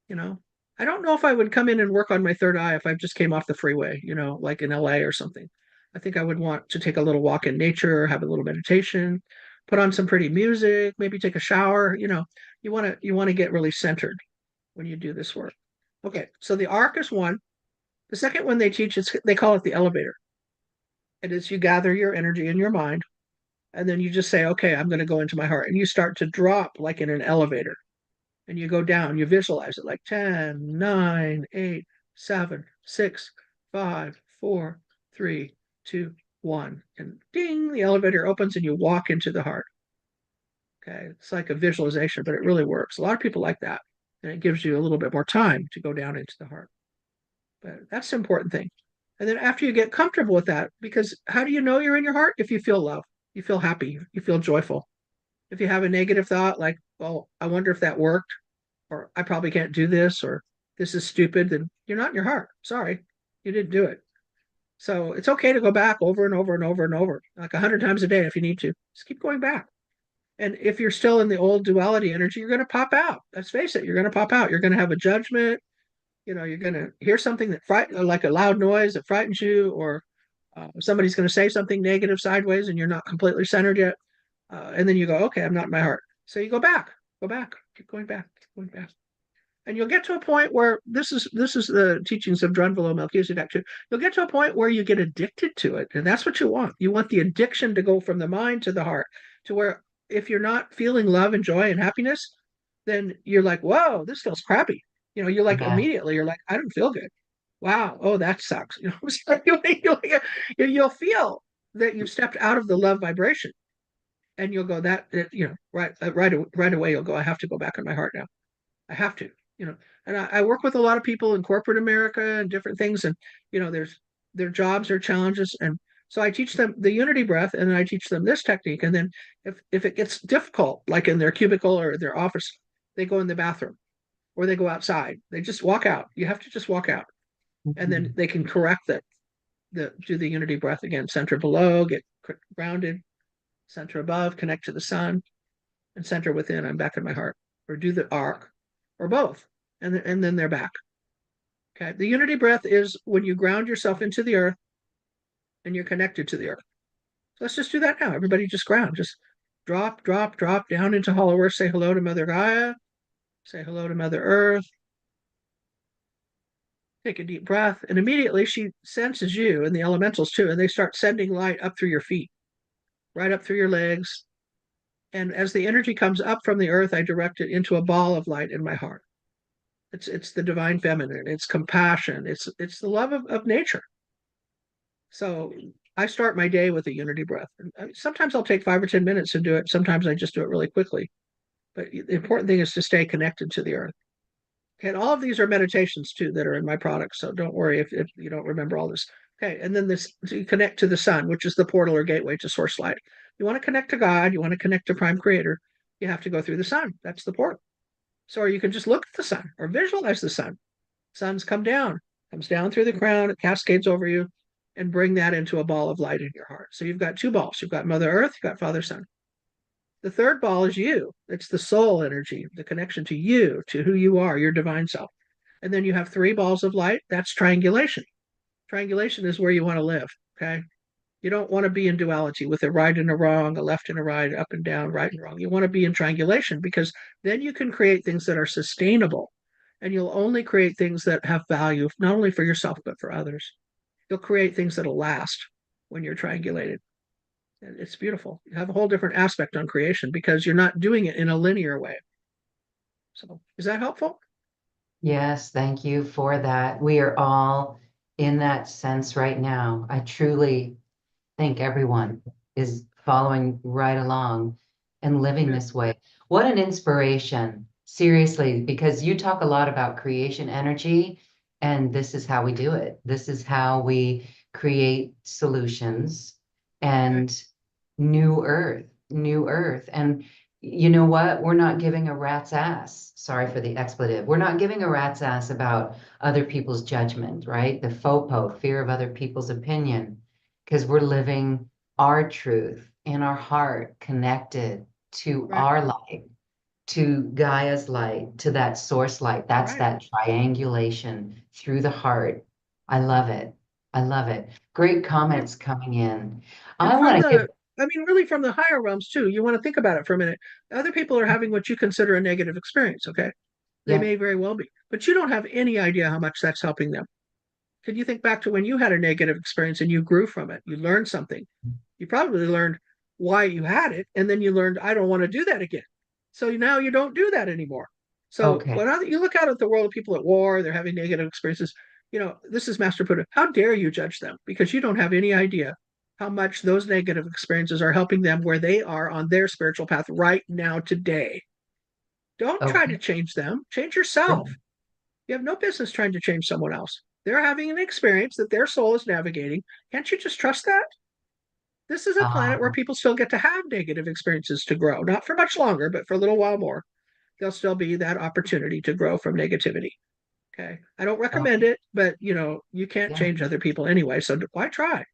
You know, I don't know if I would come in and work on my third eye if I just came off the freeway, you know, like in LA or something. I think I would want to take a little walk in nature, have a little meditation, put on some pretty music, maybe take a shower. You know, you want to get really centered when you do this work. Okay, so the arc is one. The second one they teach is they call it the elevator. It is you gather your energy in your mind, and then you just say, okay, I'm going to go into my heart, and you start to drop like in an elevator, and you go down. You visualize it like 10, 9, 8, 7, 6, 5, 4, 3, 2, 1, and ding, the elevator opens, and you walk into the heart. Okay, it's like a visualization, but it really works. A lot of people like that, and it gives you a little bit more time to go down into the heart. But that's the important thing. And then after you get comfortable with that, because how do you know you're in your heart? If you feel love, you feel happy, you feel joyful. If you have a negative thought like, well, I wonder if that worked, or I probably can't do this, or this is stupid, then you're not in your heart. Sorry, you didn't do it. So it's okay to go back over and over and over and over, like 100 times a day if you need to. Just keep going back. And if you're still in the old duality energy, you're going to pop out. Let's face it, you're going to pop out. You're going to have a judgment. You know, you're going to hear something that like a loud noise that frightens you, or somebody's going to say something negative sideways and you're not completely centered yet. And then you go, okay, I'm not in my heart. So you go back, keep going back, keep going back. And you'll get to a point where this is the teachings of Drunvalo Melchizedek too. You'll get to a point where you get addicted to it. And that's what you want. You want the addiction to go from the mind to the heart, to where if you're not feeling love and joy and happiness, then you're like, whoa, this feels crappy. You know, you're like, Yeah. immediately, you're like, I don't feel good. Wow. Oh, that sucks. You know, so you'll feel that you've stepped out of the love vibration, and you'll go you know, right away, you'll go, I have to go back in my heart now. I have to, you know, and I work with a lot of people in corporate America and different things. And, you know, their jobs, their challenges. And so I teach them the unity breath, and then I teach them this technique. And then if it gets difficult, like in their cubicle or their office, they go in the bathroom or they go outside. They just walk out. You have to just walk out. And then they can correct that, do the unity breath again, center below, get grounded, center above, connect to the sun, and center within, I'm back in my heart, or do the arc, or both, and then they're back. Okay, the unity breath is when you ground yourself into the earth and you're connected to the earth. So let's just do that now. Everybody just ground, just drop down into hollow earth. Say hello to Mother Gaia, say hello to Mother Earth. Take a deep breath, and immediately she senses you and the elementals too, and they start sending light up through your feet, right up through your legs. And as the energy comes up from the earth, I direct it into a ball of light in my heart. It's the divine feminine. It's compassion. It's the love of nature. So I start my day with a unity breath. And sometimes I'll take 5 or 10 minutes to do it. Sometimes I just do it really quickly. But the important thing is to stay connected to the earth. And all of these are meditations too that are in my product. So don't worry if you don't remember all this. Okay, and then this, so you connect to the sun, which is the portal or gateway to source light. You want to connect to God, you want to connect to Prime Creator, you have to go through the sun. That's the portal. So, or you can just look at the sun or visualize the sun. Sun's comes down through the crown, it cascades over you, and bring that into a ball of light in your heart. So you've got 2 balls. You've got Mother Earth, you've got Father Sun. The third ball is you. It's the soul energy, the connection to you, to who you are, your divine self. And then you have 3 balls of light. That's triangulation. Triangulation is where you want to live. Okay. You don't want to be in duality with a right and a wrong, a left and a right, up and down, right and wrong. You want to be in triangulation because then you can create things that are sustainable, and you'll only create things that have value, not only for yourself, but for others. You'll create things that'll last when you're triangulated. And it's beautiful. You have a whole different aspect on creation because you're not doing it in a linear way. So, is that helpful? Yes, thank you for that. We are all in that sense right now. I truly think everyone is following right along and living Good. this way. What an inspiration, seriously, because you talk a lot about creation energy, and this is how we do it. This is how we create solutions Okay. and new earth, new earth. And you know what? We're not giving a rat's ass. Sorry for the expletive. We're not giving a rat's ass about other people's judgment, right? The FOPO, fear of other people's opinion, because we're living our truth in our heart, connected to Right. our light, to Gaia's light, to that source light. That's Right. that triangulation through the heart. I love it. I love it. Great Yeah. comments coming in. And I from want to give, the, I mean, really from the higher realms too, you want to think about it for a minute. Other people are having what you consider a negative experience, okay? They yeah, may very well be, but you don't have any idea how much that's helping them. Can you think back to when you had a negative experience and you grew from it? You learned something. You probably learned why you had it, and then you learned, I don't want to do that again. So now you don't do that anymore. So okay. when you look out at the world of people at war, they're having negative experiences. This is Master Buddha. How dare you judge them? Because you don't have any idea how much those negative experiences are helping them where they are on their spiritual path right now, today. Don't try to Okay. change them, change yourself. You have no business trying to change someone else. They're having an experience that their soul is navigating. Can't you just trust that? This is a Uh, planet where people still get to have negative experiences to grow, not for much longer, but for a little while more. There'll still be that opportunity to grow from negativity. Okay. I don't recommend okay. it, but you can't Yeah. change other people anyway. So why try?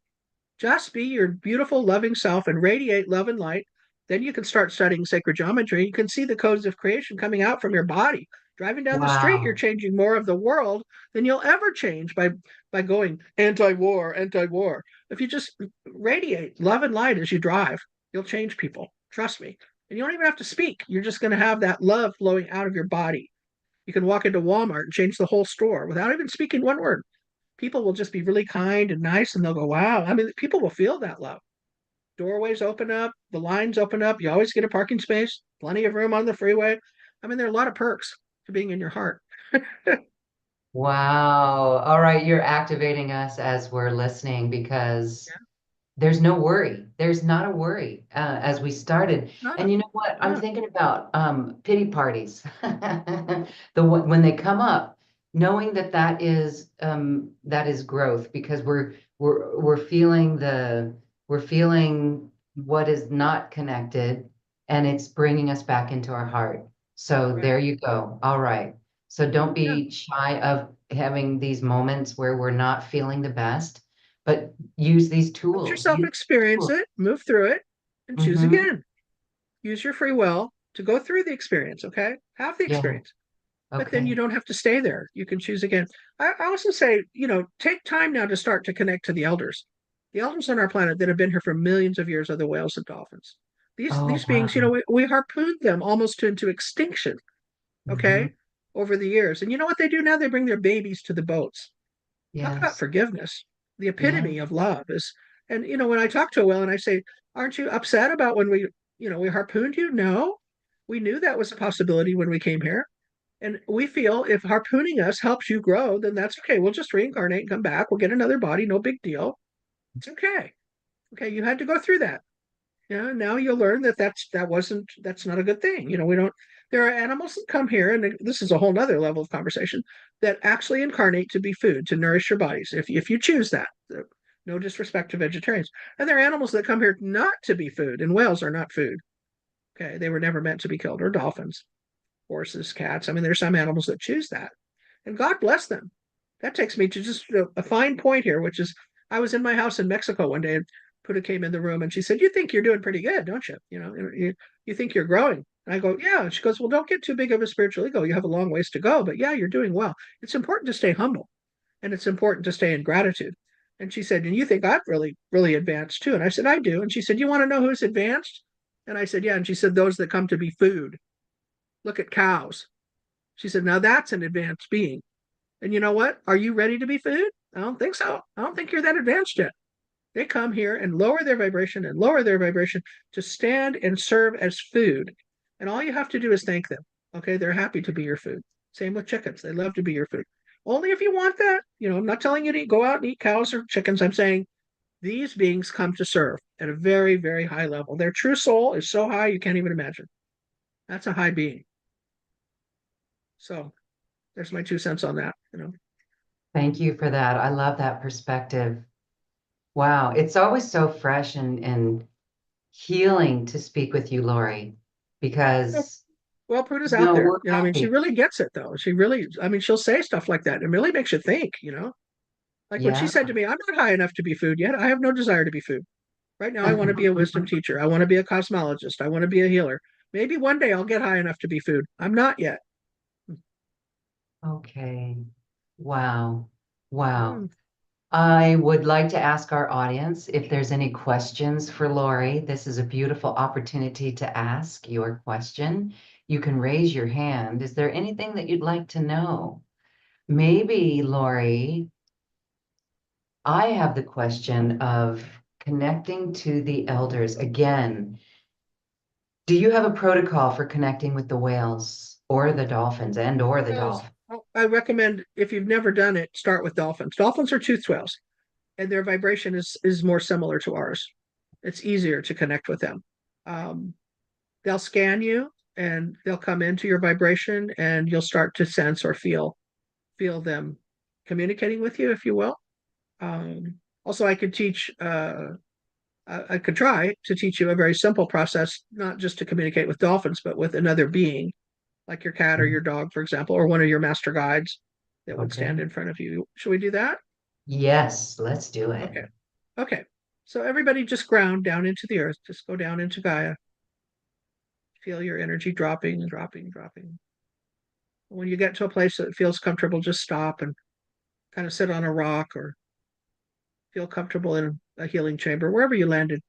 Just be your beautiful, loving self and radiate love and light. Then you can start studying sacred geometry. You can see the codes of creation coming out from your body. Driving down the street, you're Wow. changing more of the world than you'll ever change by going anti-war, anti-war. If you just radiate love and light as you drive, you'll change people. Trust me. And you don't even have to speak. You're just going to have that love flowing out of your body. You can walk into Walmart and change the whole store without even speaking one word. People will just be really kind and nice, and they'll go, wow. I mean, people will feel that love. Doorways open up, the lines open up. You always get a parking space, plenty of room on the freeway. I mean, there are a lot of perks to being in your heart. Wow. All right. You're activating us as we're listening because Yeah, there's no worry. There's not a worry as we started. And none. you know what? I'm Yeah, thinking about pity parties. When they come up, knowing that that is growth because we're feeling we're feeling what is not connected, and it's bringing us back into our heart. So right. there you go. All right. So don't Yeah. be shy of having these moments where we're not feeling the best, but use these Let tools. yourself Use experience tools. it, move through it, and choose Mm-hmm. again. Use your free will to go through the experience, okay? Have the Yeah. experience. But then you Okay. don't have to stay there. You can choose again. I also say, take time now to start to connect to the elders. The elders on our planet that have been here for millions of years are the whales and dolphins. These Oh, these beings, wow. we harpooned them almost into extinction, Hmm. okay, over the years. And you know what they do now? They bring their babies to the boats. Talk about Yes. forgiveness. The Yeah. epitome of love is, and when I talk to a whale and I say, "Aren't you upset about when we harpooned you?" No, we knew that was a possibility when we came here. And we feel if harpooning us helps you grow, then that's okay. We'll just reincarnate and come back. We'll get another body. No big deal. It's okay. Okay, you had to go through that. Yeah, now you'll learn that's not a good thing. We don't. There are animals that come here, and this is a whole nother level of conversation that actually incarnate to be food to nourish your bodies if you choose that. No disrespect to vegetarians. And there are animals that come here not to be food, and whales are not food. Okay, they were never meant to be killed, or dolphins, horses, cats. I mean, there's some animals that choose that, and God bless them. That takes me to just a fine point here, which is I was in my house in Mexico one day, and Puda came in the room and she said, "You think you're doing pretty good, don't you? You think you're growing." And I go, "Yeah." And she goes, "Well, don't get too big of a spiritual ego. You have a long ways to go, but yeah, you're doing well. It's important to stay humble and it's important to stay in gratitude." And she said, "And you think I've really, really advanced too?" And I said, "I do." And she said, "You want to know who's advanced?" And I said, "Yeah." And she said, "Those that come to be food. Look at cows." She said, "Now that's an advanced being. And you know what? Are you ready to be food? I don't think so. I don't think you're that advanced yet." They come here and lower their vibration and lower their vibration to stand and serve as food. And all you have to do is thank them. Okay, they're happy to be your food. Same with chickens. They love to be your food. Only if you want that. I'm not telling you to go out and eat cows or chickens. I'm saying these beings come to serve at a very, very high level. Their true soul is so high you can't even imagine. That's a high being. So there's my 2 cents on that. Thank you for that. I love that perspective. Wow. It's always so fresh and healing to speak with you, Laurie, because Well, Pruda's out no, there. we're I mean, she happy. really gets it though. She'll say stuff like that. It really makes you think. Like when she Yeah. said to me, "I'm not high enough to be food yet. I have no desire to be food. Right now, I want to be a wisdom teacher. I want to be a cosmologist. I want to be a healer. Maybe one day I'll get high enough to be food. I'm not yet." Okay. Wow. Wow. Hmm. I would like to ask our audience if there's any questions for Laurie. This is a beautiful opportunity to ask your question. You can raise your hand. Is there anything that you'd like to know? Maybe, Laurie, I have the question of connecting to the elders. Again, do you have a protocol for connecting with the whales or the dolphins and or the Whales. dolphin? I recommend if you've never done it, start with dolphins. Dolphins are toothed whales, and their vibration is more similar to ours. It's easier to connect with them. Um, they'll scan you, and they'll come into your vibration, and you'll start to sense or feel them communicating with you, if you will. Also, I could try to teach you a very simple process, not just to communicate with dolphins, but with another being, like your cat or your dog, for example, or one of your master guides that would Okay. stand in front of you. Should we do that? Yes, let's do it. Okay. Okay. So everybody just ground down into the earth. Just go down into Gaia. Feel your energy dropping and dropping, dropping. When you get to a place that feels comfortable, just stop and kind of sit on a rock or feel comfortable in a healing chamber, wherever you landed.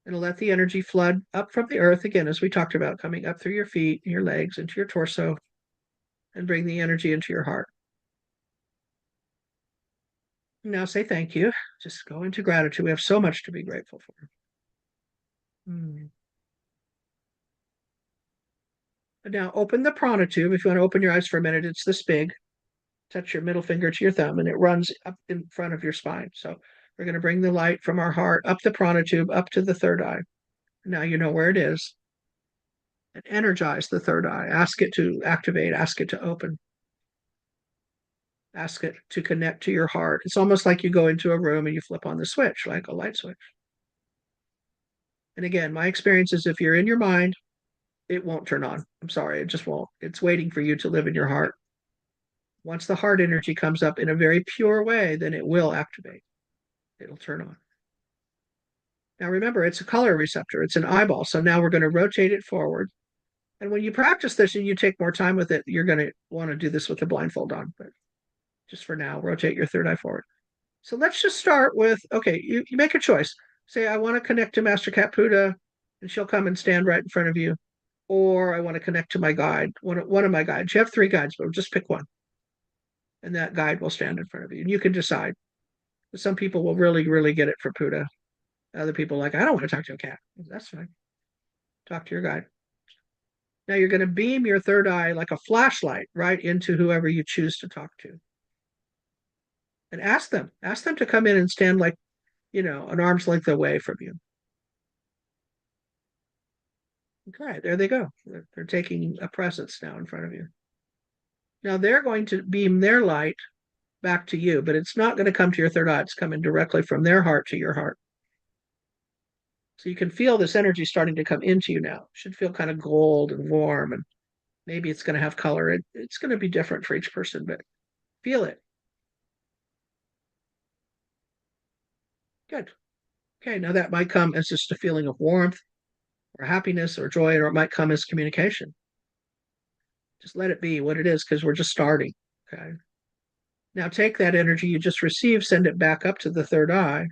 And let the energy flood up from the earth again, as we talked about, coming up through your feet, your legs, into your torso, and bring the energy into your heart. Now say thank you. Just go into gratitude. We have so much to be grateful for. Hmm. And now open the prana tube. If you want to open your eyes for a minute, it's this big. Touch your middle finger to your thumb, and it runs up in front of your spine. So we're going to bring the light from our heart up the prana tube, up to the third eye. Now you know where it is. And energize the third eye. Ask it to activate, ask it to open, ask it to connect to your heart. It's almost like you go into a room and you flip on the switch, like a light switch. And again, my experience is if you're in your mind, it won't turn on. I'm sorry, it just won't. It's waiting for you to live in your heart. Once the heart energy comes up in a very pure way, then it will activate. It'll turn on. Now remember, it's a color receptor, it's an eyeball. So now we're going to rotate it forward. And when you practice this and you take more time with it, you're going to want to do this with the blindfold on. But just for now, rotate your third eye forward. So let's just start with, okay, you make a choice. Say, I want to connect to Master Cat Puda, and she'll come and stand right in front of you. Or I want to connect to my guide, one of my guides. You have 3 guides, but just pick one. And that guide will stand in front of you. And you can decide. Some people will really, really get it for Puda. Other people like, I don't want to talk to a cat. That's fine. Talk to your guide. Now you're going to beam your third eye like a flashlight right into whoever you choose to talk to. And ask them to come in and stand like, an arm's length away from you. Okay, there they go. They're taking a presence now in front of you. Now they're going to beam their light back to you, but it's not going to come to your third eye. It's coming directly from their heart to your heart. So you can feel this energy starting to come into you now. It should feel kind of gold and warm, and maybe it's going to have color. It's going to be different for each person, but feel it. Good. Okay, now that might come as just a feeling of warmth or happiness or joy, or it might come as communication. Just let it be what it is, because we're just starting. Okay. Now take that energy you just received, send it back up to the third eye.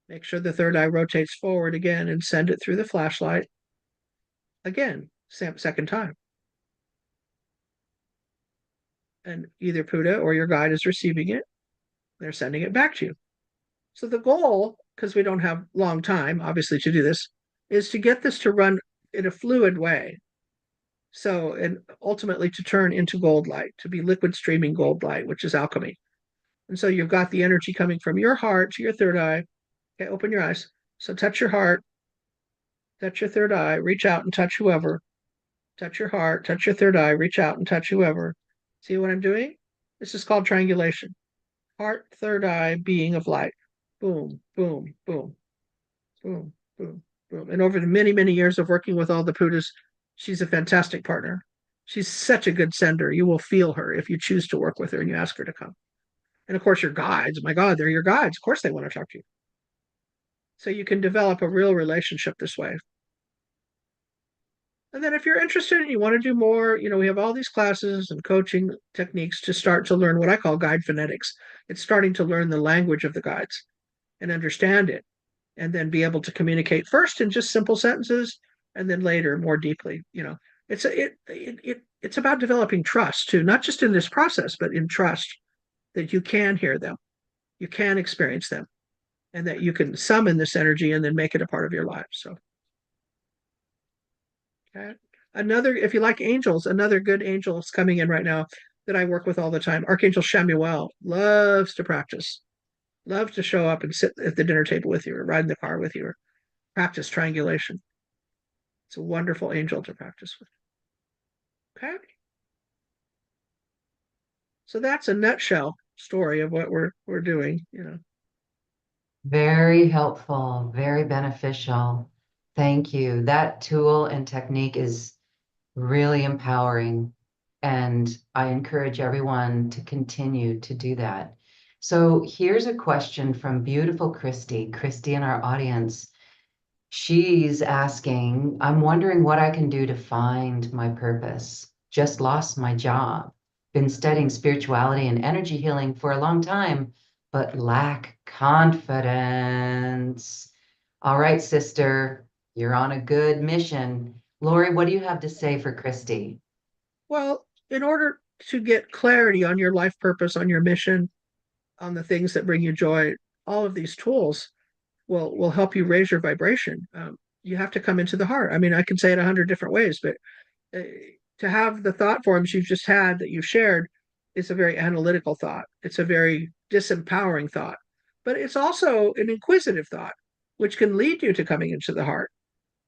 Make sure the third eye rotates forward again and send it through the flashlight. Again, second time. And either Buddha or your guide is receiving it. They're sending it back to you. So the goal, because we don't have long time, obviously, to do this, is to get this to run in a fluid way. So, and ultimately to turn into gold light, to be liquid streaming gold light, which is alchemy. And so you've got the energy coming from your heart to your third eye. Okay, open your eyes. So touch your heart, touch your third eye, reach out and touch whoever. Touch your heart, touch your third eye, reach out and touch whoever. See what I'm doing? This is called triangulation. Heart, third eye, being of light. Boom, boom, boom, boom, boom, boom. And over the many, many years of working with all the Buddhas, she's a fantastic partner. She's such a good sender. You will feel her if you choose to work with her and you ask her to come. And of course, your guides, my God, they're your guides. Of course, they want to talk to you. So you can develop a real relationship this way. And then if you're interested and you want to do more, we have all these classes and coaching techniques to start to learn what I call guide phonetics. It's starting to learn the language of the guides and understand it, and then be able to communicate first in just simple sentences, and then later more deeply. It's about developing trust too, not just in this process, but in trust that you can hear them, you can experience them, and that you can summon this energy and then make it a part of your life. So. Okay. Another, if you like angels, another good angel is coming in right now that I work with all the time. Archangel Shamuel loves to practice, loves to show up and sit at the dinner table with you or ride in the car with you or practice triangulation. It's a wonderful angel to practice with. Okay. So that's a nutshell story of what we're doing. Very helpful, very beneficial. Thank you. That tool and technique is really empowering, and I encourage everyone to continue to do that. So here's a question from beautiful Christy. Christy in our audience. She's asking, I'm wondering what I can do to find my purpose. Just lost my job. Been studying spirituality and energy healing for a long time, but lack confidence. All right, sister, you're on a good mission. Laurie, what do you have to say for Christy? Well, in order to get clarity on your life purpose, on your mission, on the things that bring you joy, all of these tools will help you raise your vibration. You have to come into the heart. I mean, I can say it 100 different ways, but to have the thought forms you've just had that you've shared is a very analytical thought. It's a very disempowering thought, but it's also an inquisitive thought, which can lead you to coming into the heart.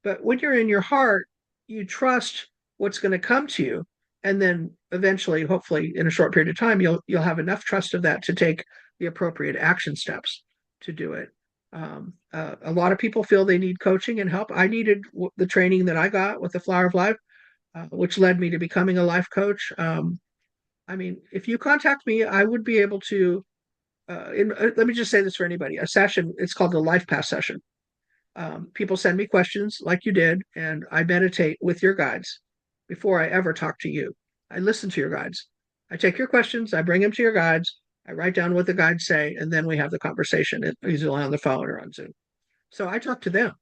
But when you're in your heart, you trust what's going to come to you, and then eventually, hopefully, in a short period of time, you'll have enough trust of that to take the appropriate action steps to do it. A lot of people feel they need coaching and help. I needed the training that I got with the Flower of Life, which led me to becoming a life coach. I mean, if you contact me, I would be able to. Let me just say this for anybody: a session. It's called the Life Path session. People send me questions like you did, and I meditate with your guides before I ever talk to you. I listen to your guides. I take your questions, I bring them to your guides, I write down what the guides say, and then we have the conversation, usually on the phone or on Zoom. So I talk to them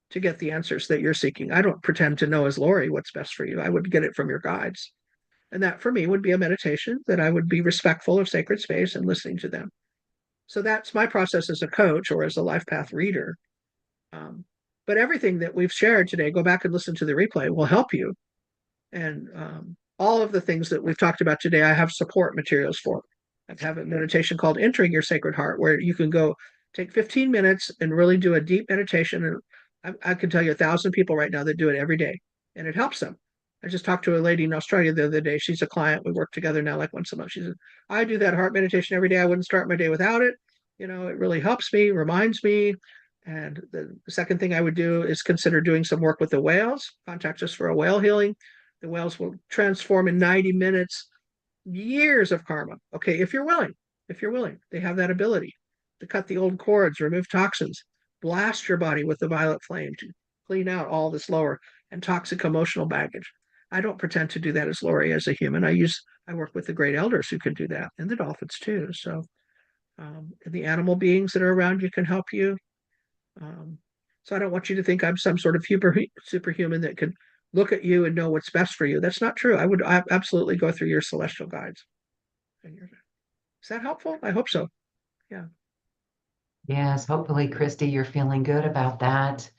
to get the answers that you're seeking. I don't pretend to know as Laurie what's best for you. I would get it from your guides. And that for me would be a meditation that I would be respectful of sacred space and listening to them. So that's my process as a coach or as a life path reader. But everything that we've shared today, go back and listen to the replay, will help you. And all of the things that we've talked about today, I have support materials for. I have a meditation called Entering Your Sacred Heart, where you can go take 15 minutes and really do a deep meditation. And I can tell you 1,000 people right now that do it every day, and it helps them. I just talked to a lady in Australia the other day. She's a client. We work together now like once a month. She said, I do that heart meditation every day. I wouldn't start my day without it. It really helps me, reminds me. And the second thing I would do is consider doing some work with the whales. Contact us for a whale healing. The whales will transform in 90 minutes years of karma. Okay, if you're willing, they have that ability. to cut the old cords, remove toxins, blast your body with the violet flame to clean out all this lower and toxic emotional baggage. I don't pretend to do that as Laurie as a human. I work with the great elders who can do that, and the dolphins too. So and the animal beings that are around you can help you. So I don't want you to think I'm some sort of superhuman that can look at you and know what's best for you. That's not true. I absolutely go through your celestial guides. Is that helpful? I hope so. Yeah. Yes, hopefully, Christy, you're feeling good about that.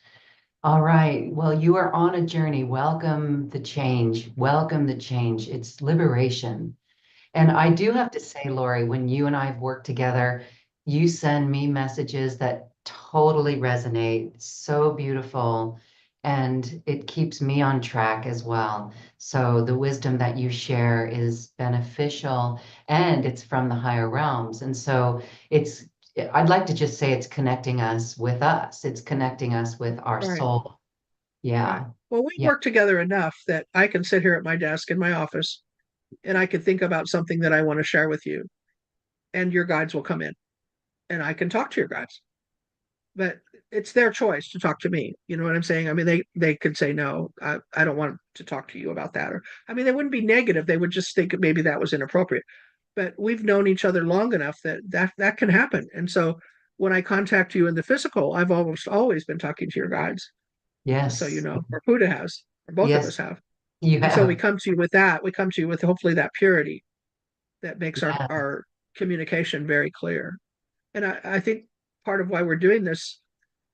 All right. Well, you are on a journey. Welcome the change. Welcome the change. It's liberation. And I do have to say, Laurie, when you and I have worked together, you send me messages that totally resonate. So beautiful. And it keeps me on track as well. So the wisdom that you share is beneficial and it's from the higher realms. And so it's, I'd like to just say it's connecting us with us. It's connecting us with our Right. soul. Right. Yeah. Well, we Yeah. work together enough that I can sit here at my desk in my office and I can think about something that I want to share with you, and your guides will come in and I can talk to your guides. But it's their choice to talk to me. You know what I'm saying? I mean, they could say no, I don't want to talk to you about that. Or I mean, they wouldn't be negative. They would just think maybe that was inappropriate. But we've known each other long enough that can happen. And so when I contact you in the physical, I've almost always been talking to your guides, just so you Yes. know, or Buddha has, or both of us Yes, have. you And so we have. come to you with that. We come to you with hopefully that purity that makes Yeah. our communication very clear. And I think part of why we're doing this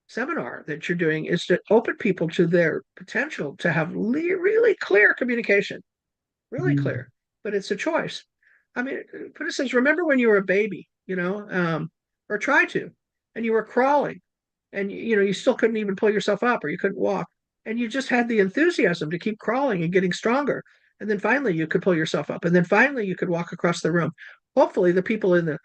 seminar that you're doing is to open people to their potential to have really clear communication, really Mm. clear. But it's a choice. I mean, for instance, remember when you were a baby, or try to, and you were crawling, and you still couldn't even pull yourself up, or you couldn't walk, and you just had the enthusiasm to keep crawling and getting stronger, and then finally you could pull yourself up, and then finally you could walk across the room. Hopefully, the people in the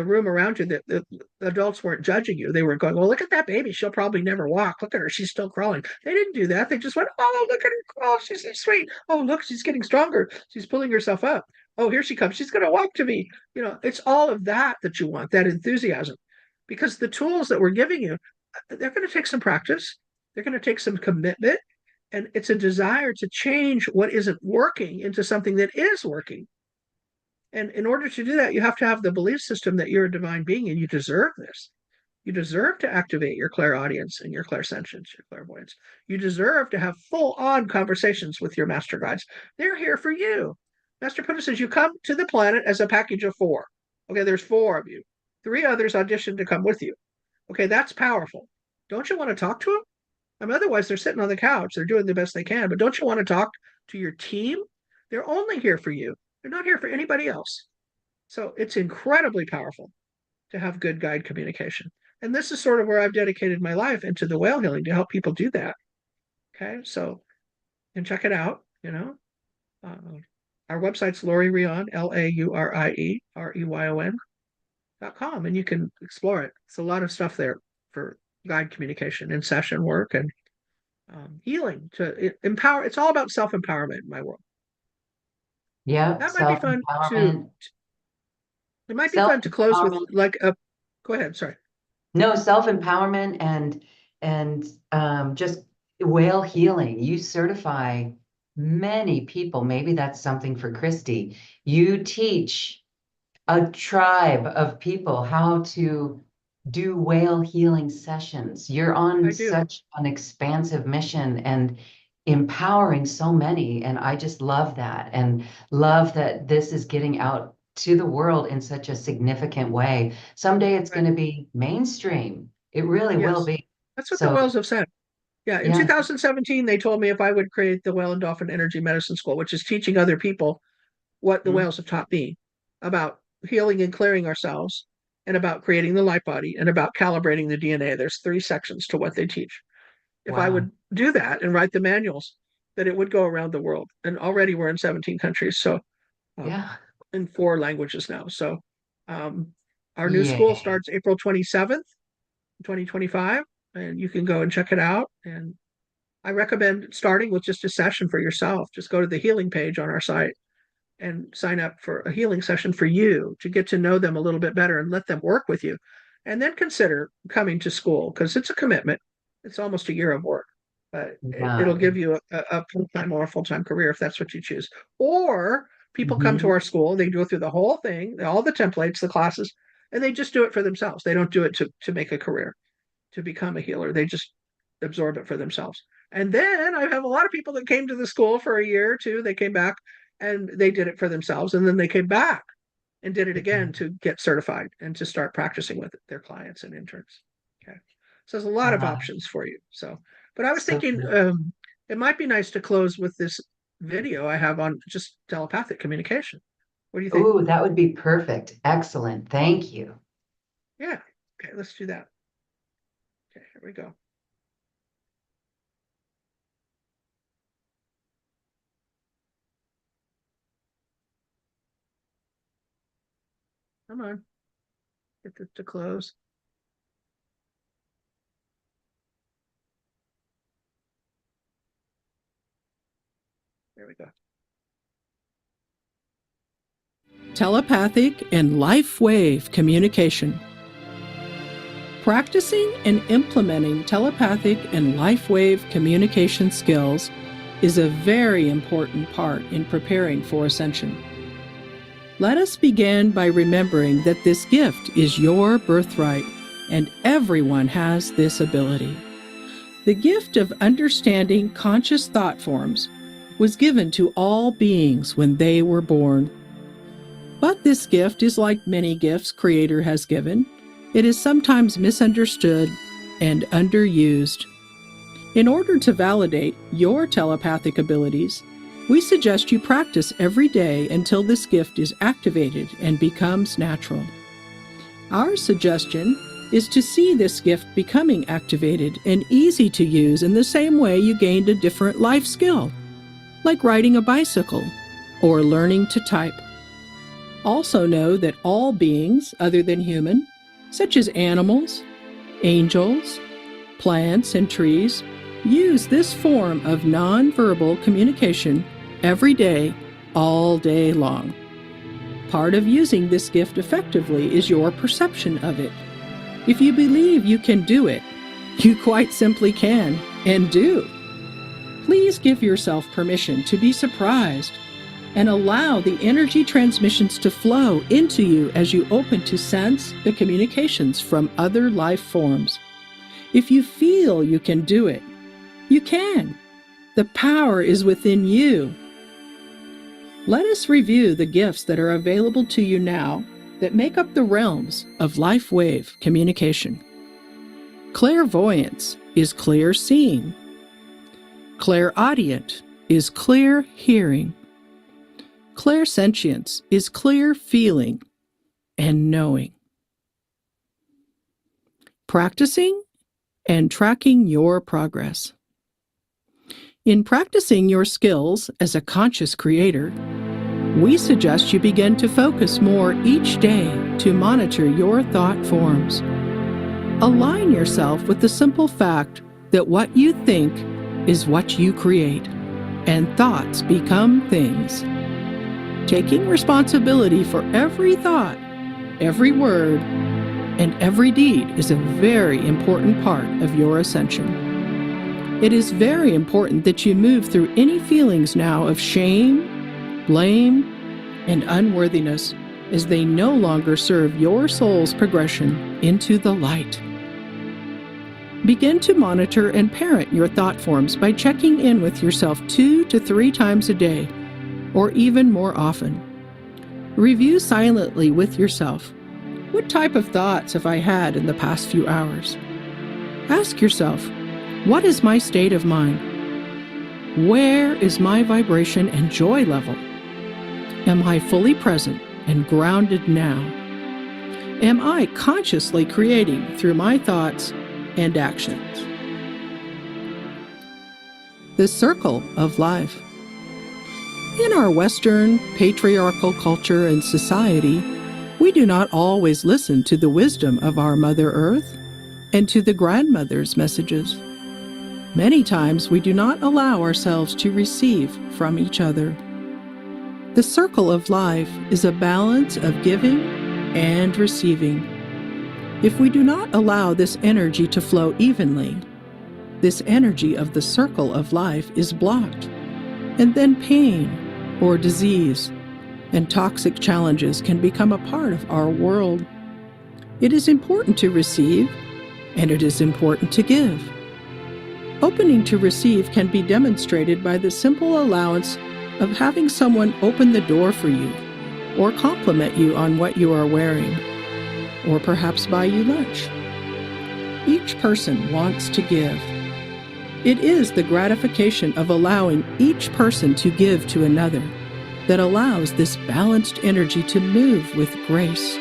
room around you, that the adults weren't judging you. They were going, "Well, look at that baby. She'll probably never walk. Look at her. She's still crawling." They didn't do that. They just went, "Oh, look at her crawl. She's so sweet. Oh, look, she's getting stronger. She's pulling herself up. Oh, here she comes. She's going to walk to me." It's all of that you want, that enthusiasm, because the tools that we're giving you, they're going to take some practice. They're going to take some commitment. And it's a desire to change what isn't working into something that is working. And in order to do that, you have to have the belief system that you're a divine being and you deserve this. You deserve to activate your clairaudience and your clairsentience, your clairvoyance. You deserve to have full on conversations with your master guides. They're here for you. Master Buddha says you come to the planet as a package of 4. Okay, there's 4 of you. 3 others auditioned to come with you. Okay, that's powerful. Don't you want to talk to them? I mean, otherwise they're sitting on the couch. They're doing the best they can. But don't you want to talk to your team? They're only here for you. They're not here for anybody else. So it's incredibly powerful to have good guide communication. And this is sort of where I've dedicated my life into the whale healing to help people do that. Okay, so and check it out. Uh, our website's Laurie Reyon, LaurieReyon.com, and you can explore it. It's a lot of stuff there for guide communication and session work and healing to empower. It's all about self empowerment in my world. Yep. That might be fun to. Self-empowerment. It might be fun to close with Self-empowerment. like a. Go ahead. Sorry. No, self-empowerment and just whale healing. You certify many people. Maybe that's something for Christy. You teach a tribe of people how to do whale healing sessions. You're on I do. such an expansive mission and empowering so many. And I just love that and love that this is getting out to the world in such a significant way. Someday it's Right. going to be mainstream. It really will Yes. be. That's what the So, whales have said. Yeah. In yeah. 2017, they told me if I would create the Whale and Dolphin Energy Medicine School, which is teaching other people what the Mm, whales have taught me about healing and clearing ourselves, and about creating the light body, and about calibrating the DNA. There's 3 sections to what they teach. If I wow. would do that and write the manuals, that it would go around the world. And already we're in 17 countries. So um, Yeah. in 4 languages now. So um, our new school Yay. starts April 27th, 2025, and you can go and check it out. And I recommend starting with just a session for yourself. Just go to the healing page on our site and sign up for a healing session for you to get to know them a little bit better and let them work with you. and then consider coming to school, because it's a commitment. It's almost a year of work, but it'll Yeah. give you a full-time or a full-time career if that's what you choose. Or people come to Mhm. our school, they go through the whole thing, all the templates, the classes, and they just do it for themselves. They don't do it to make a career, to become a healer. They just absorb it for themselves. And then I have a lot of people that came to the school for a year or two. They came back and they did it for themselves. And then they came back and did it again to get certified and to start practicing with their clients and interns. Okay. So there's a lot of Wow. options for you. So, but I was So thinking cool. it might be nice to close with this video I have on just telepathic communication. What do you think? Ooh, that would be perfect. Excellent. Thank you. Yeah. Okay, let's do that. Okay, here we go. Come on. Get this to close. There we go. Telepathic and life wave communication. Practicing and implementing telepathic and life wave communication skills is a very important part in preparing for ascension. Let us begin by remembering that this gift is your birthright, and everyone has this ability. The gift of understanding conscious thought forms was given to all beings when they were born. But this gift is like many gifts Creator has given. It is sometimes misunderstood and underused. In order to validate your telepathic abilities, we suggest you practice every day until this gift is activated and becomes natural. Our suggestion is to see this gift becoming activated and easy to use in the same way you gained a different life skill, like riding a bicycle or learning to type. Also know that all beings other than human, such as animals, angels, plants, and trees, use this form of non-verbal communication every day, all day long. Part of using this gift effectively is your perception of it. If you believe you can do it, you quite simply can and do. Please give yourself permission to be surprised and allow the energy transmissions to flow into you as you open to sense the communications from other life forms. If you feel you can do it, you can. The power is within you. Let us review the gifts that are available to you now that make up the realms of life wave communication. Clairvoyance is clear seeing. Clairaudient is clear hearing. Clairsentience is clear feeling and knowing. Practicing and tracking your progress. In practicing your skills as a conscious creator, we suggest you begin to focus more each day to monitor your thought forms. Align yourself with the simple fact that what you think is what you create, and thoughts become things. Taking responsibility for every thought, every word, and every deed is a very important part of your ascension. It is very important that you move through any feelings now of shame, blame, and unworthiness, as they no longer serve your soul's progression into the light. Begin to monitor and parent your thought forms by checking in with yourself 2 to 3 times a day, or even more often. Review silently with yourself. What type of thoughts have I had in the past few hours? Ask yourself, what is my state of mind? Where is my vibration and joy level? Am I fully present and grounded now? Am I consciously creating through my thoughts and actions? The circle of life. In our Western patriarchal culture and society, we do not always listen to the wisdom of our Mother Earth and to the grandmother's messages. Many times we do not allow ourselves to receive from each other. The circle of life is a balance of giving and receiving. If we do not allow this energy to flow evenly, this energy of the circle of life is blocked, and then pain or disease and toxic challenges can become a part of our world. It is important to receive, and it is important to give. Opening to receive can be demonstrated by the simple allowance of having someone open the door for you, or compliment you on what you are wearing, or perhaps buy you lunch. Each person wants to give. It is the gratification of allowing each person to give to another that allows this balanced energy to move with grace.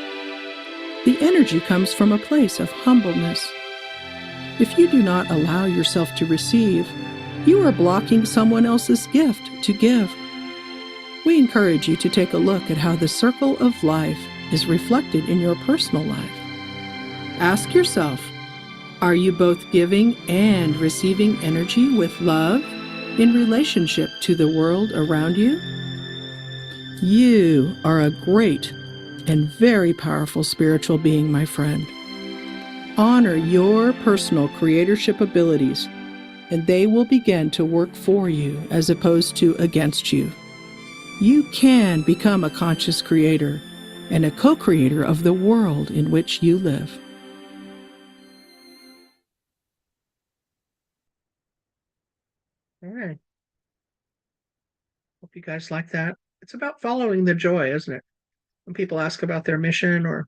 The energy comes from a place of humbleness. If you do not allow yourself to receive, you are blocking someone else's gift to give. We encourage you to take a look at how the circle of life is reflected in your personal life. Ask yourself, are you both giving and receiving energy with love in relationship to the world around you? You are a great and very powerful spiritual being, my friend. Honor your personal creatorship abilities, and they will begin to work for you as opposed to against you. You can become a conscious creator and a co-creator of the world in which you live. All right. Hope you guys like that. It's about following the joy, isn't it? When people ask about their mission or,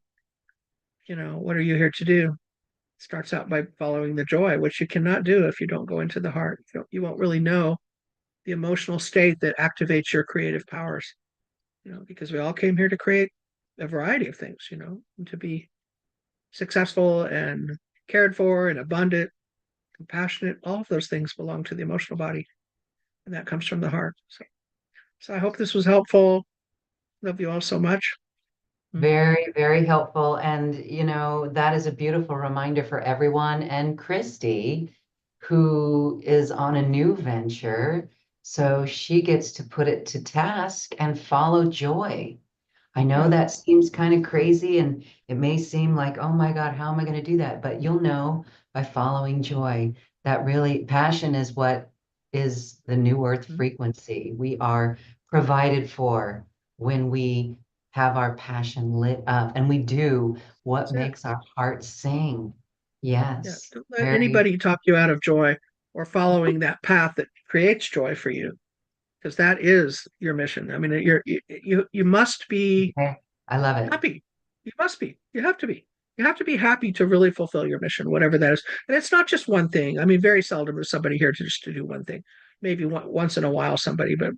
what are you here to do? It starts out by following the joy, which you cannot do if you don't go into the heart. You won't really know the emotional state that activates your creative powers, because we all came here to create a variety of things, and to be successful and cared for and abundant, compassionate. All of those things belong to the emotional body, and that comes from the heart. So I hope this was helpful. Love you all so much. Very, very helpful. And, that is a beautiful reminder for everyone. And Christy, who is on a new venture, so she gets to put it to task and follow joy. I know Yeah. that seems kind of crazy and it may seem like, oh my God, how am I going to do that? But you'll know by following joy that really passion is what is the new earth frequency. We are provided for when we have our passion lit up and we do what That's it. makes our hearts sing. Yeah. Yes, Don't let very. anybody talk you out of joy or following that path that creates joy for you, because that is your mission. I mean, you must be Okay. I love it. happy. You must be. You have to be. You have to be happy to really fulfill your mission, whatever that is. And it's not just one thing. I mean, very seldom is somebody here to do one thing. Maybe once in a while somebody, but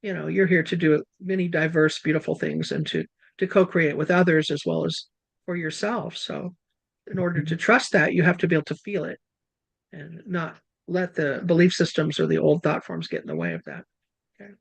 you're here to do many diverse, beautiful things and to co-create with others as well as for yourself. So in order to trust that, you have to be able to feel it and not let the belief systems or the old thought forms get in the way of that. Okay.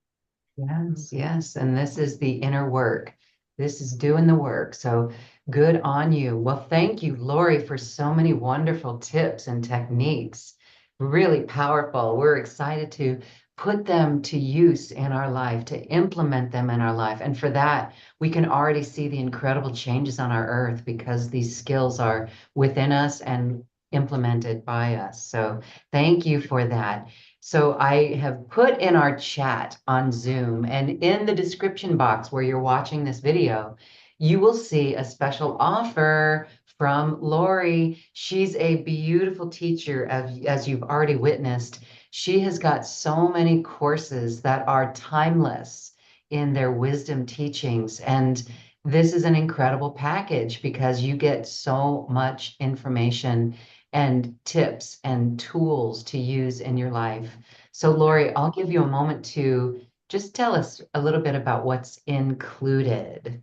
Yes, yes. And this is the inner work. This is doing the work. So good on you. Well, thank you, Laurie, for so many wonderful tips and techniques. Really powerful. We're excited to put them to use in our life, to implement them in our life. And for that, we can already see the incredible changes on our earth because these skills are within us and implemented by us. So thank you for that. So I have put in our chat on Zoom and in the description box where you're watching this video, you will see a special offer from Laurie. She's a beautiful teacher, as you've already witnessed. She has got so many courses that are timeless in their wisdom teachings. And this is an incredible package because you get so much information and tips and tools to use in your life. So, Laurie, I'll give you a moment to just tell us a little bit about what's included.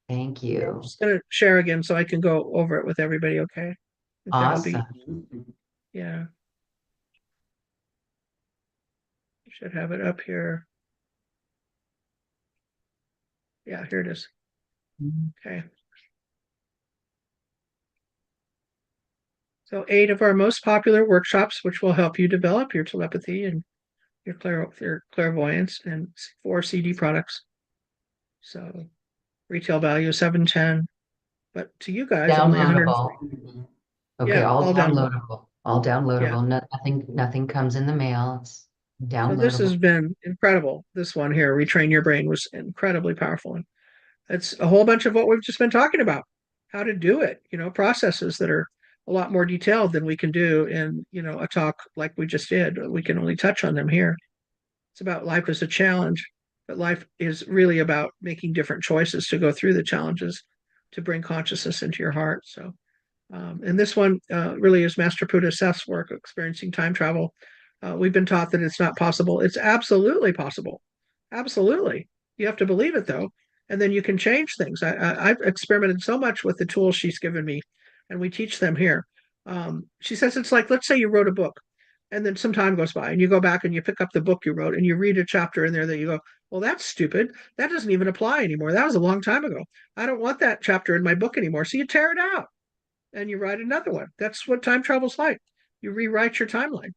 Thank I'm you. just going to share again so I can go over it with everybody. Okay. That'll be, Awesome. yeah, you should have it up here. Yeah, here it is. Okay. So 8 of our most popular workshops, which will help you develop your telepathy and your clairvoyance, and 4 CD products. So retail value is $710. but to you guys, only 140. Downloadable. Mhm. Okay, Yeah, all all downloadable. downloadable. All Yeah. downloadable. Nothing comes in the mail. It's So this downloadable. has been incredible. This one here, Retrain Your Brain, was incredibly powerful. And it's a whole bunch of what we've just been talking about, how to do it, processes that are a lot more detailed than we can do in, a talk like we just did. We can only touch on them here. It's about life as a challenge, but life is really about making different choices to go through the challenges to bring consciousness into your heart. So, and this one really is Master Buddha Seth's work, experiencing time travel. We've been taught that it's not possible. It's absolutely possible. Absolutely. You have to believe it though, and then you can change things. I've experimented so much with the tools she's given me, and we teach them here. She says it's like, let's say you wrote a book, and then some time goes by, and you go back and you pick up the book you wrote, and you read a chapter in there that you go, well, that's stupid. That doesn't even apply anymore. That was a long time ago. I don't want that chapter in my book anymore. So you tear it out and you write another one. That's what time travel's like. You rewrite your timeline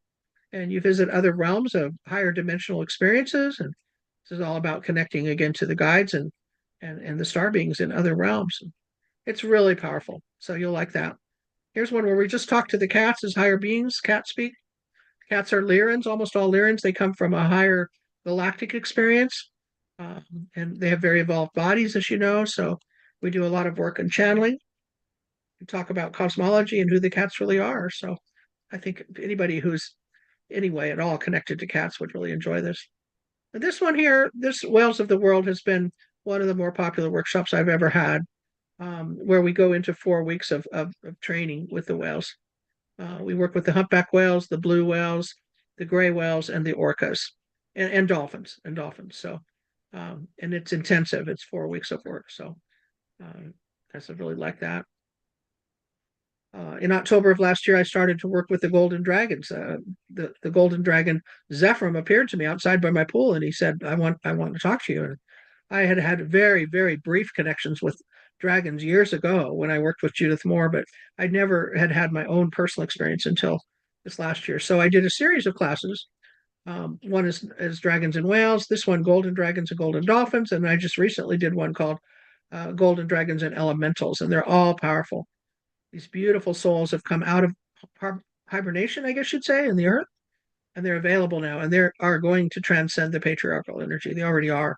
and you visit other realms of higher dimensional experiences. And this is all about connecting again to the guides and the star beings in other realms. It's really powerful. So you'll like that. Here's one where we just talk to the cats as higher beings. Cats speak. Cats are Lyrans, almost all Lyrans. They come from a higher galactic experience. And they have very evolved bodies, as you know. So we do a lot of work in channeling. We talk about cosmology and who the cats really are. So I think anybody who's anyway at all connected to cats would really enjoy this. And this one here, this Whales of the World, has been one of the more popular workshops I've ever had, where we go into 4 weeks of training with the whales. We work with the humpback whales, the blue whales, the gray whales, and the orcas, and dolphins, So, and it's intensive. It's 4 weeks of work. So, I really like that. In October of last year, I started to work with the golden dragons. The golden dragon Zephyr appeared to me outside by my pool, and he said, I want to talk to you." And I had had very, very brief connections with dragons years ago when I worked with Judith Moore, but I never had my own personal experience until this last year. So I did a series of classes. One is Dragons and Whales. This one, Golden Dragons and Golden Dolphins, and I just recently did one called Golden Dragons and Elementals, and they're all powerful. These beautiful souls have come out of hibernation, I guess you'd say, in the earth, and they're available now, and they are going to transcend the patriarchal energy. They already are.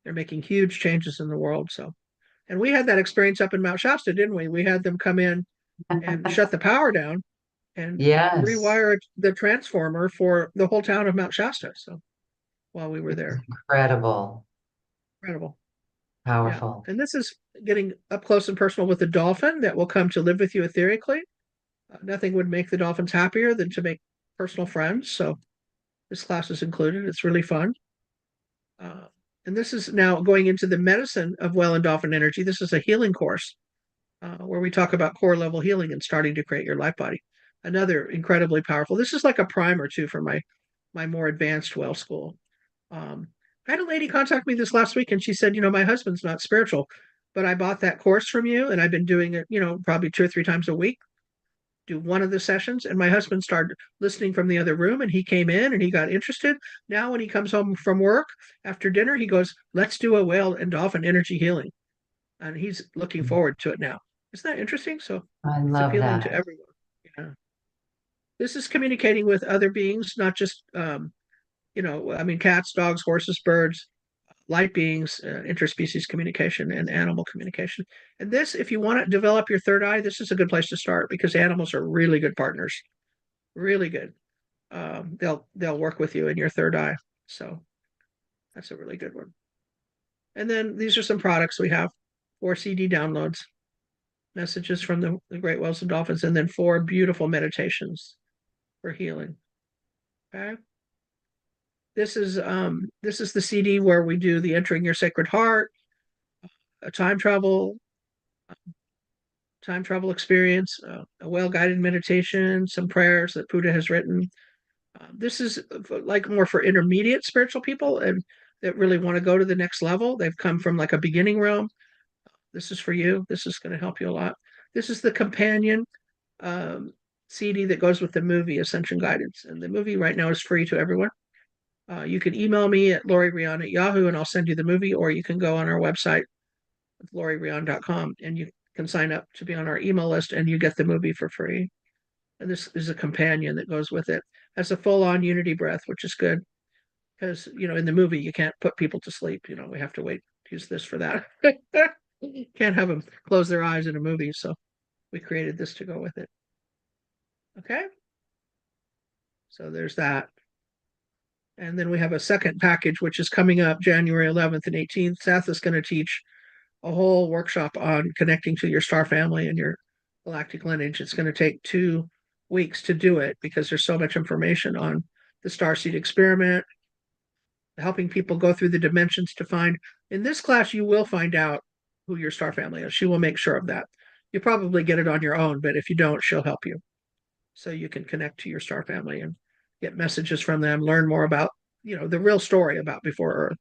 They're making huge changes in the world. So, and we had that experience up in Mount Shasta, didn't we? We had them come in and shut the power down and Yes. rewire the transformer for the whole town of Mount Shasta. So while we were there, Incredible. incredible. Yeah. Powerful. And this is getting up close and personal with the dolphin that will come to live with you etherically. Nothing would make the dolphins happier than to make personal friends. So this class is included. It's really fun. And this is now going into the medicine of whale and dolphin energy. This is a healing course where we talk about core level healing and starting to create your life body. Another incredibly powerful. This is like a primer too for my more advanced whale school. I had a lady contact me this last week and she said, my husband's not spiritual, but I bought that course from you and I've been doing it, probably 2 or 3 times a week. Do one of the sessions, and my husband started listening from the other room, and he came in and he got interested. Now when he comes home from work after dinner, he goes, let's do a whale and dolphin energy healing, and he's looking forward to it now. Isn't that interesting? So I it's love appealing to that. everyone. Yeah, this is communicating with other beings, not just cats, dogs, horses, birds, light beings, interspecies communication, and animal communication. And this, if you want to develop your third eye, this is a good place to start because animals are really good partners, really good. They'll work with you in your third eye. So that's a really good one. And then these are some products we have: 4 CD downloads, messages from the great whales and dolphins, and then 4 beautiful meditations for healing. Okay. This is the CD where we do the Entering Your Sacred Heart, a time travel experience, a well-guided meditation, some prayers that Buddha has written. This is like more for intermediate spiritual people and that really want to go to the next level. They've come from like a beginning realm. This is for you. This is going to help you a lot. This is the companion CD that goes with the movie Ascension Guidance. And the movie right now is free to everyone. You can email me at Reyon at Yahoo and I'll send you the movie, or you can go on our website, LaurieReyon.com, and you can sign up to be on our email list, and you get the movie for free. And this is a companion that goes with it. Has a full-on unity breath, which is good because in the movie you can't put people to sleep. We have to wait. Use this for that. Can't have them close their eyes in a movie, so we created this to go with it. Okay. So there's that. And then we have a second package, which is coming up January 11th and 18th. Seth is going to teach a whole workshop on connecting to your star family and your galactic lineage. It's going to take 2 weeks to do it because there's so much information on the starseed experiment, helping people go through the dimensions to find. In this class, you will find out who your star family is. She will make sure of that. You probably get it on your own, but if you don't, she'll help you. So you can connect to your star family and get messages from them, learn more about, the real story about before Earth.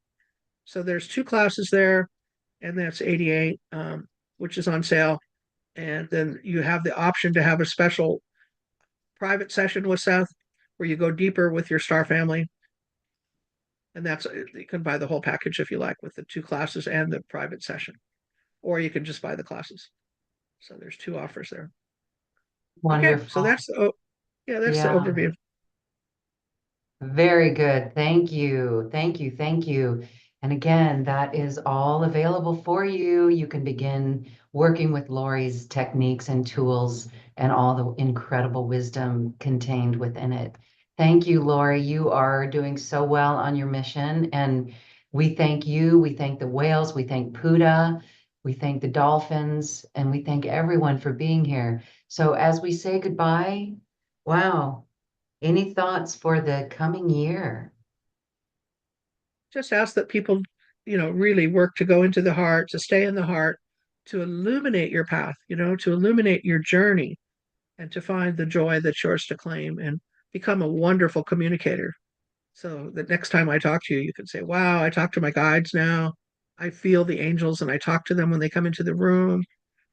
So there's 2 classes there, and that's 88, which is on sale. And then you have the option to have a special private session with Seth where you go deeper with your star family. And you can buy the whole package if you like, with the 2 classes and the private session, or you can just buy the classes. So there's 2 offers there. Wonderful. Okay, so that's the overview. Very good. Thank you. Thank you. Thank you. And again, that is all available for you. You can begin working with Laurie's techniques and tools and all the incredible wisdom contained within it. Thank you, Laurie. You are doing so well on your mission. And we thank you. We thank the whales. We thank Puda. We thank the dolphins. And we thank everyone for being here. So as we say goodbye, wow. Any thoughts for the coming year? Just ask that people, really work to go into the heart, to stay in the heart, to illuminate your path, to illuminate your journey, and to find the joy that's yours to claim and become a wonderful communicator. So that next time I talk to you, you can say, wow, I talk to my guides now. I feel the angels and I talk to them when they come into the room.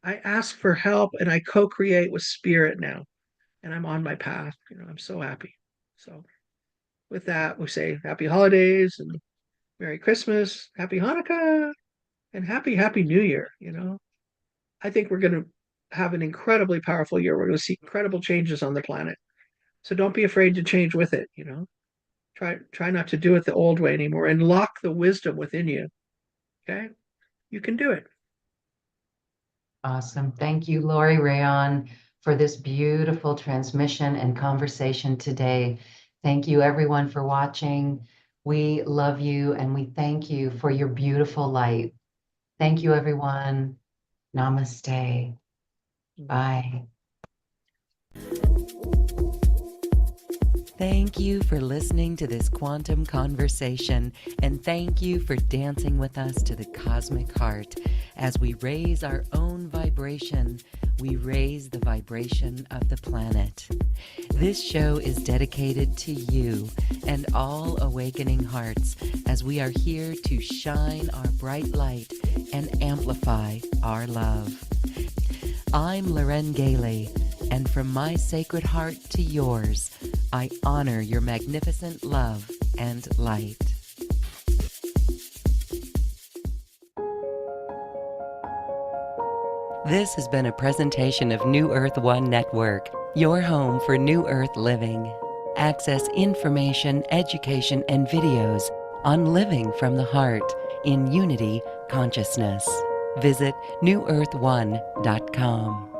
I ask for help and I co-create with spirit now. And I'm on my path. I'm so happy. So with that, we say happy holidays and Merry Christmas, Happy Hanukkah, and Happy New Year. I think we're going to have an incredibly powerful year. We're going to see incredible changes on the planet. So don't be afraid to change with it. Try not to do it the old way anymore, and lock the wisdom within you. Okay, you can do it. Awesome. Thank you, Laurie, Reyon, for this beautiful transmission and conversation today. Thank you, everyone, for watching. We love you and we thank you for your beautiful light. Thank you, everyone. Namaste. Bye. Thank you for listening to this quantum conversation, and thank you for dancing with us to the cosmic heart. As we raise our own vibration, we raise the vibration of the planet. This show is dedicated to you and all awakening hearts, as we are here to shine our bright light and amplify our love. I'm Lauren Gailey, and from my sacred heart to yours, I honor your magnificent love and light. This has been a presentation of New Earth One Network, your home for New Earth living. Access information, education, and videos on living from the heart in unity consciousness. Visit newearth1.com.